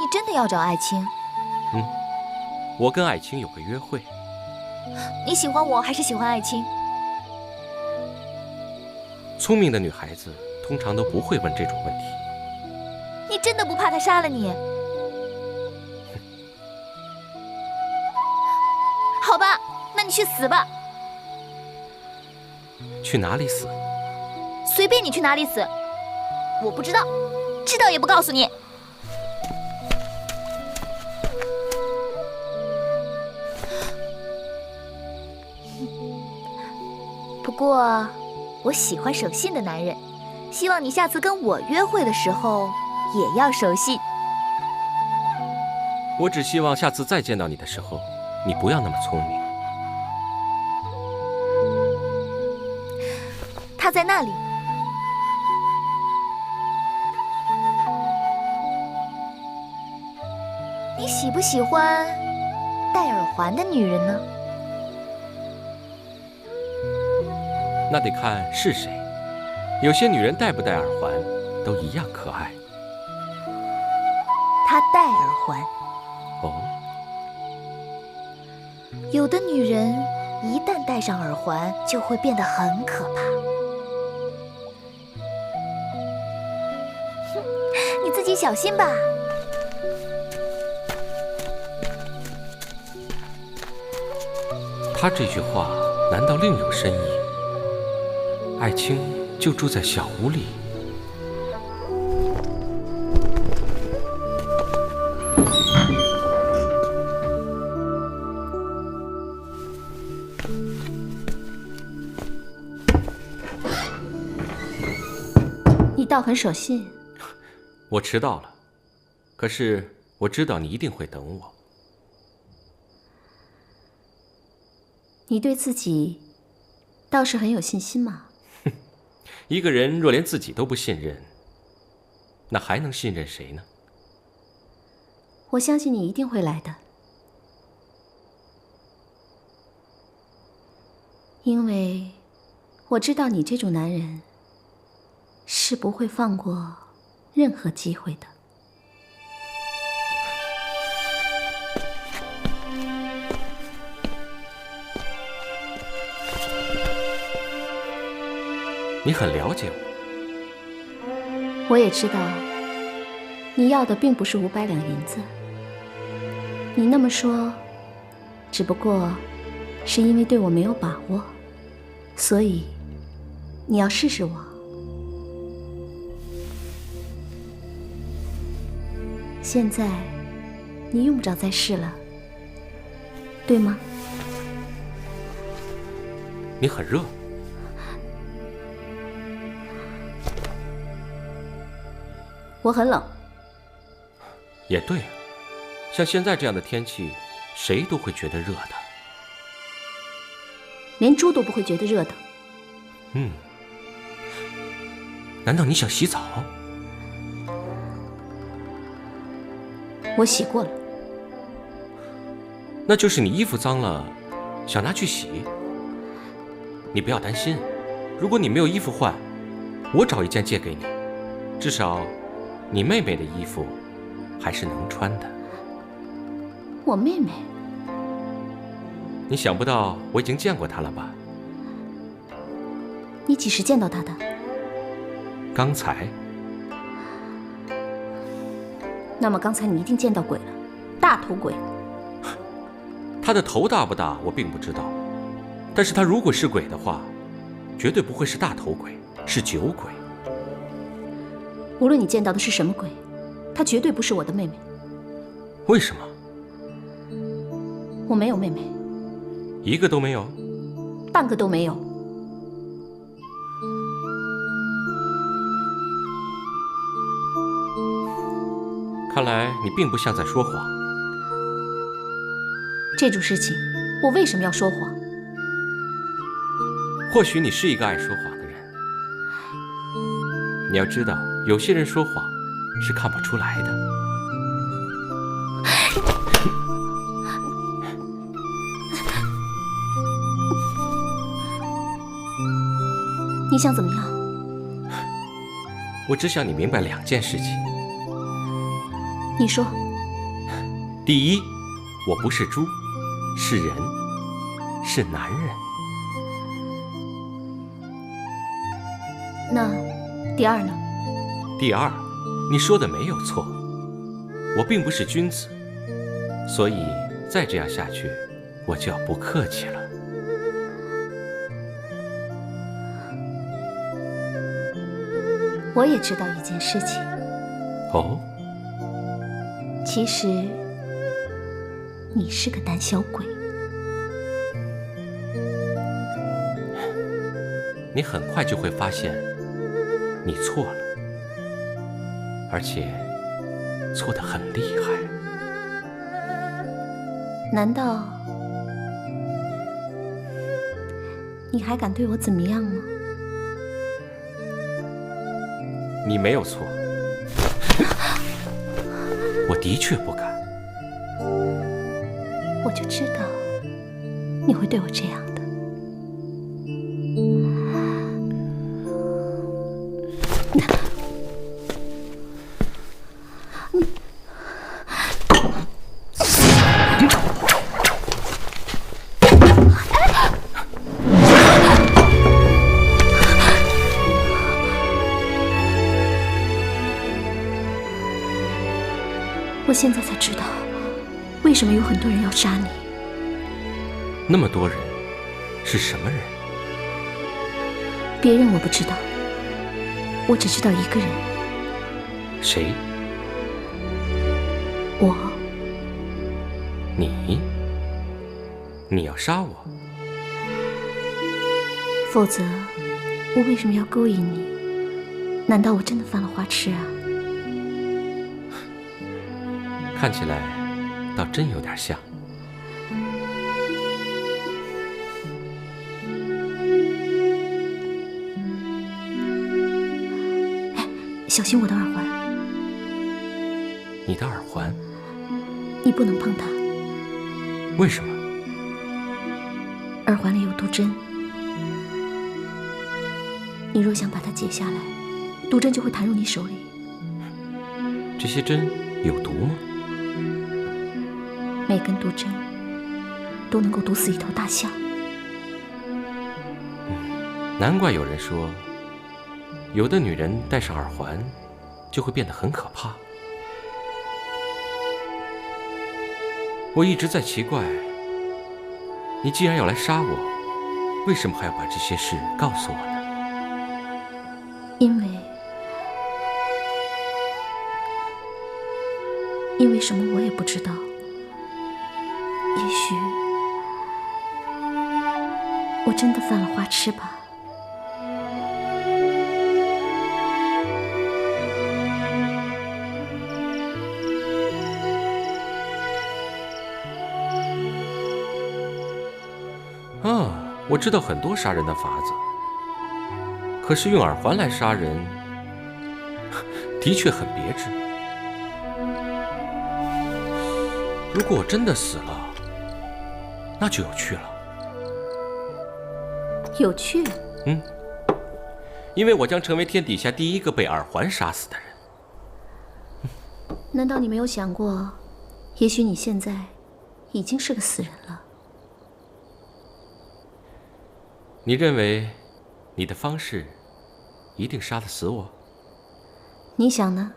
你真的要找爱卿？我跟爱卿有个约会。你喜欢我还是喜欢爱卿？聪明的女孩子通常都不会问这种问题。你真的不怕他杀了你？好吧，那你去死吧。去哪里死？随便你去哪里死。我不知道，知道也不告诉你。不过，我喜欢守信的男人，希望你下次跟我约会的时候也要守信。我只希望下次再见到你的时候，你不要那么聪明。他在那里。你喜不喜欢戴耳环的女人呢？那得看是谁。有些女人戴不戴耳环都一样可爱。她戴耳环。哦。有的女人一旦戴上耳环，就会变得很可怕。哼，你自己小心吧。他这句话难道另有深意？爱卿就住在小屋里。你倒很守信。我迟到了，可是我知道你一定会等我。你对自己倒是很有信心嘛。一个人若连自己都不信任，那还能信任谁呢？我相信你一定会来的，因为我知道你这种男人是不会放过任何机会的。你很了解我。我也知道，你要的并不是500两银子。你那么说，只不过是因为对我没有把握，所以你要试试我。现在你用不着再试了，对吗？你很热。我很冷。也对啊，像现在这样的天气，谁都会觉得热的。连猪都不会觉得热的。难道你想洗澡？我洗过了。那就是你衣服脏了，想拿去洗。你不要担心，如果你没有衣服换，我找一件借给你，至少你妹妹的衣服还是能穿的。我妹妹？你想不到我已经见过她了吧？你几时见到她的？刚才。那么刚才你一定见到鬼了，大头鬼。她的头大不大我并不知道，但是她如果是鬼的话，绝对不会是大头鬼，是酒鬼。无论你见到的是什么鬼，她绝对不是我的妹妹。为什么？我没有妹妹。一个都没有？半个都没有。看来你并不像在说谎。这种事情，我为什么要说谎？或许你是一个爱说谎的人。你要知道，有些人说谎是看不出来的。你想怎么样？我只想你明白2件事情。你说。第一，我不是猪，是人，是男人。那第二呢？第二，你说的没有错，我并不是君子，所以再这样下去，我就要不客气了。我也知道一件事情。哦？其实你是个胆小鬼。你很快就会发现你错了，而且错得很厉害。难道你还敢对我怎么样吗？你没有错，我的确不敢。我就知道你会对我这样的。我现在才知道，为什么有很多人要杀你。那么多人，是什么人？别人我不知道，我只知道一个人。谁？我。你要杀我？否则，我为什么要勾引你？难道我真的犯了花痴啊？看起来倒真有点像。小心我的耳环。你的耳环？你不能碰它。为什么？耳环里有毒针，你若想把它解下来，毒针就会弹入你手里。这些针有毒吗？每根毒针都能够毒死一头大象。难怪有人说，有的女人戴上耳环就会变得很可怕。我一直在奇怪，你既然要来杀我，为什么还要把这些事告诉我呢？因为什么我也不知道。也许我真的犯了花痴吧。我知道很多杀人的法子，可是用耳环来杀人，的确很别致。如果我真的死了，那就有趣了。有趣？因为我将成为天底下第一个被耳环杀死的人。难道你没有想过，也许你现在已经是个死人了？你认为你的方式一定杀得死我？你想呢？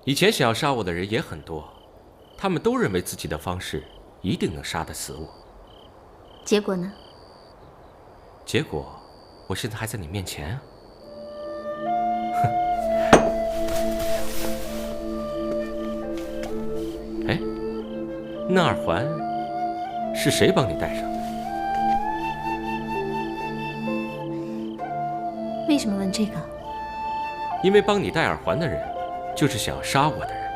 以前想要杀我的人也很多，他们都认为自己的方式一定能杀得死我。结果呢？结果，我现在还在你面前啊！哎，那耳环是谁帮你戴上的？为什么问这个？因为帮你戴耳环的人，就是想要杀我的人。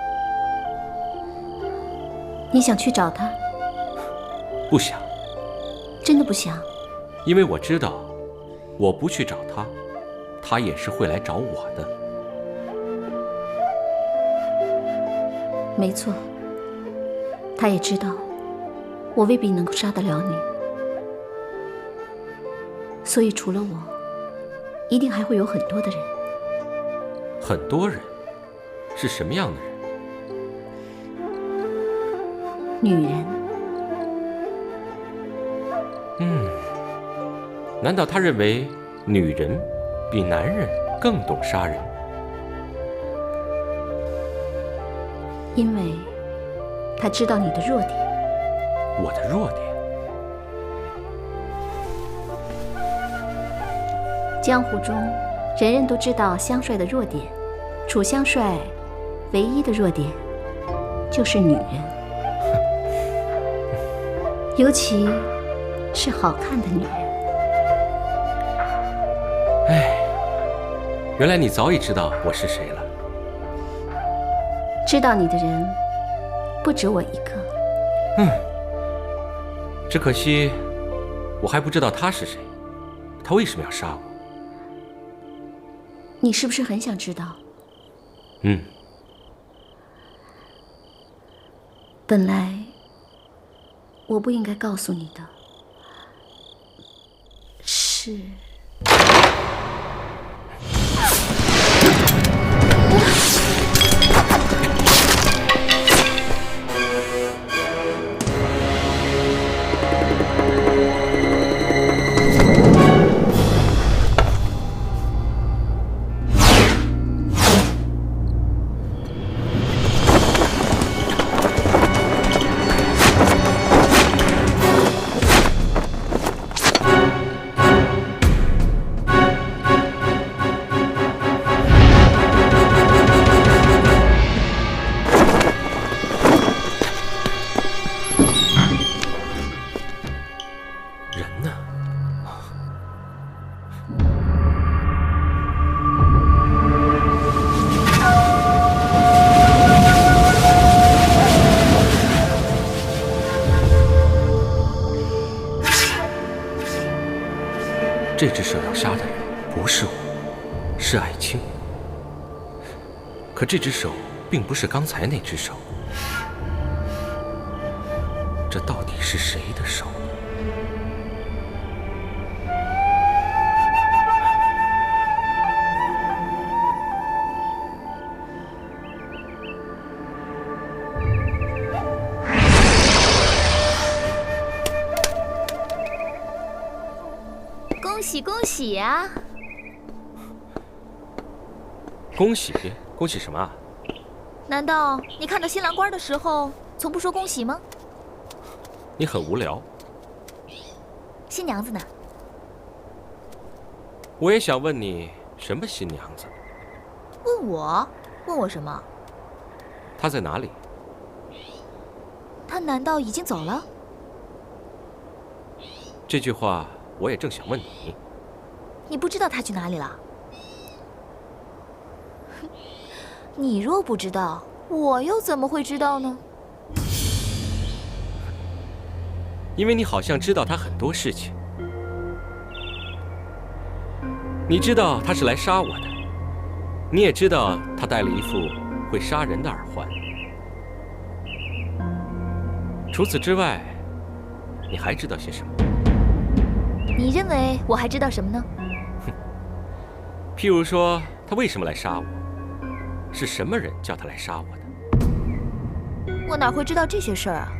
你想去找他？不想。真的不想？因为我知道，我不去找他，他也是会来找我的。没错，他也知道，我未必能够杀得了你，所以除了我，一定还会有很多的人。很多人？是什么样的人？女人。难道他认为女人比男人更懂杀人？因为他知道你的弱点。我的弱点？江湖中，人人都知道香帅的弱点。楚香帅唯一的弱点就是女人，尤其是好看的女人。哎，原来你早已知道我是谁了。知道你的人不止我一个。只可惜我还不知道他是谁，他为什么要杀我？你是不是很想知道？本来我不应该告诉你的，是。这只蛇要杀的人不是我，是爱卿，可这只手并不是刚才那只手，这到底是谁的手？恭喜恭喜呀！恭喜，恭喜什么啊？难道你看到新郎官的时候，从不说恭喜吗？你很无聊。新娘子呢？我也想问你，什么新娘子？问我？问我什么？她在哪里？她难道已经走了？这句话我也正想问你。你不知道她去哪里了？你若不知道，我又怎么会知道呢？因为你好像知道他很多事情。你知道他是来杀我的，你也知道他戴了一副会杀人的耳环。除此之外，你还知道些什么？你认为我还知道什么呢？譬如说，他为什么来杀我？是什么人叫他来杀我的？我哪会知道这些事儿啊？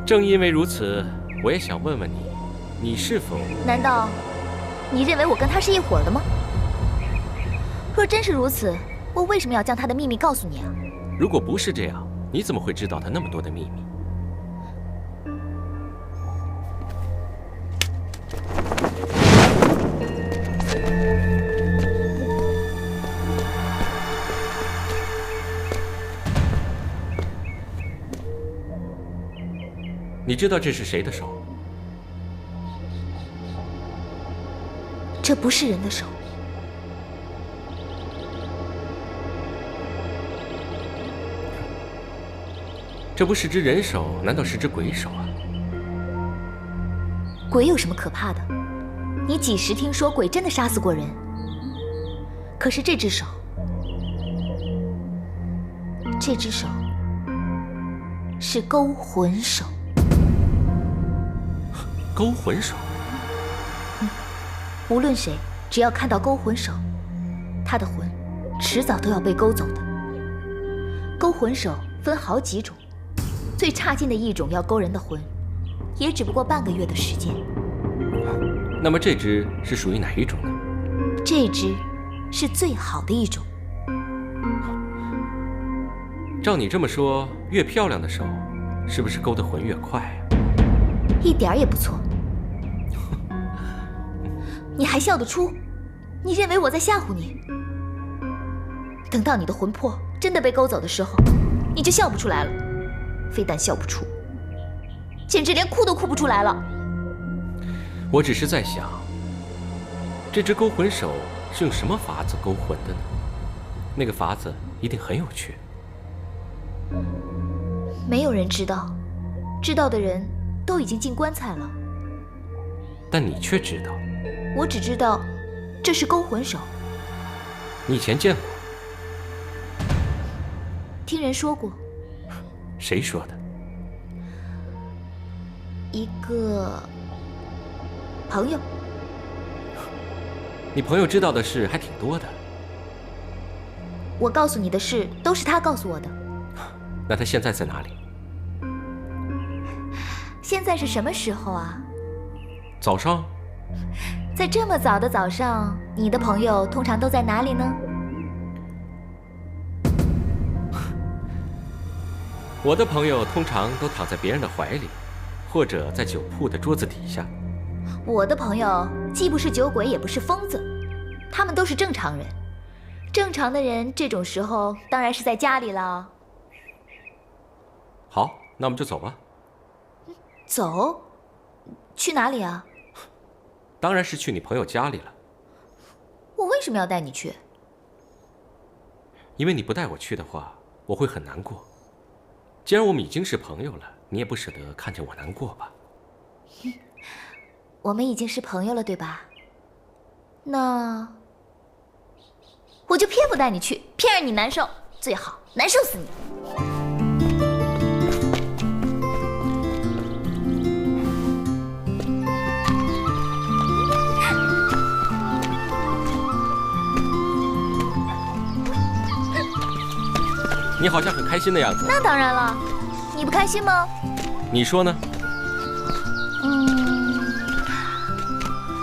正因为如此，我也想问问你，你是否……难道你认为我跟他是一伙的吗？若真是如此，我为什么要将他的秘密告诉你啊？如果不是这样，你怎么会知道他那么多的秘密？你知道这是谁的手？这不是人的手。这不是只人手，难道是只鬼手啊？鬼有什么可怕的？你几时听说鬼真的杀死过人？可是这只手，是勾魂手。勾魂手。无论谁，只要看到勾魂手，他的魂迟早都要被勾走的。勾魂手分好几种，最差劲的一种要勾人的魂，也只不过半个月的时间。那么这只是属于哪一种呢？这只是最好的一种。照你这么说，越漂亮的手，是不是勾的魂越快啊？一点儿也不错。你还笑得出？你认为我在吓唬你？等到你的魂魄真的被勾走的时候，你就笑不出来了。非但笑不出，简直连哭都哭不出来了。我只是在想，这只勾魂手是用什么法子勾魂的呢？那个法子一定很有趣。没有人知道，知道的人都已经进棺材了。但你却知道。我只知道，这是勾魂手。你以前见过？听人说过。谁说的？一个朋友。你朋友知道的事还挺多的。我告诉你的事，都是他告诉我的。那他现在在哪里？现在是什么时候啊？早上。在这么早的早上，你的朋友通常都在哪里呢？我的朋友通常都躺在别人的怀里，或者在酒铺的桌子底下。我的朋友既不是酒鬼，也不是疯子，他们都是正常人。正常的人这种时候当然是在家里了。好，那我们就走吧。走？去哪里啊？当然是去你朋友家里了。我为什么要带你去？因为你不带我去的话，我会很难过。既然我们已经是朋友了，你也不舍得看见我难过吧？我们已经是朋友了，对吧？那我就偏不带你去，偏让你难受，最好难受死你。你好像很开心的样子。那当然了，你不开心吗？你说呢？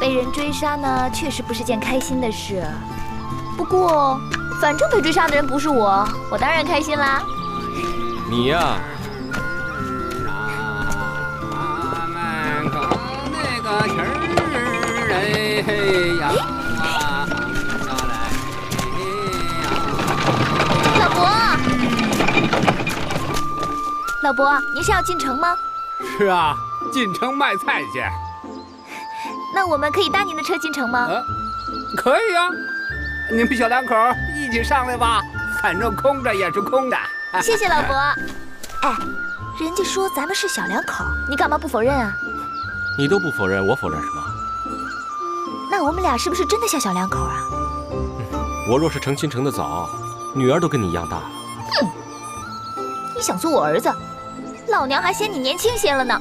被人追杀呢，确实不是件开心的事。不过，反正被追杀的人不是我，我当然开心啦。你呀，老伯，老伯，您是要进城吗？是啊，进城卖菜去。那我们可以搭您的车进城吗？可以啊，你们小两口一起上来吧，反正空着也是空的。谢谢老伯。哎，人家说咱们是小两口，你干嘛不否认啊？你都不否认，我否认什么？那我们俩是不是真的像小两口啊？我若是成亲成得早，女儿都跟你一样大了。你想做我儿子，老娘还嫌你年轻些了呢。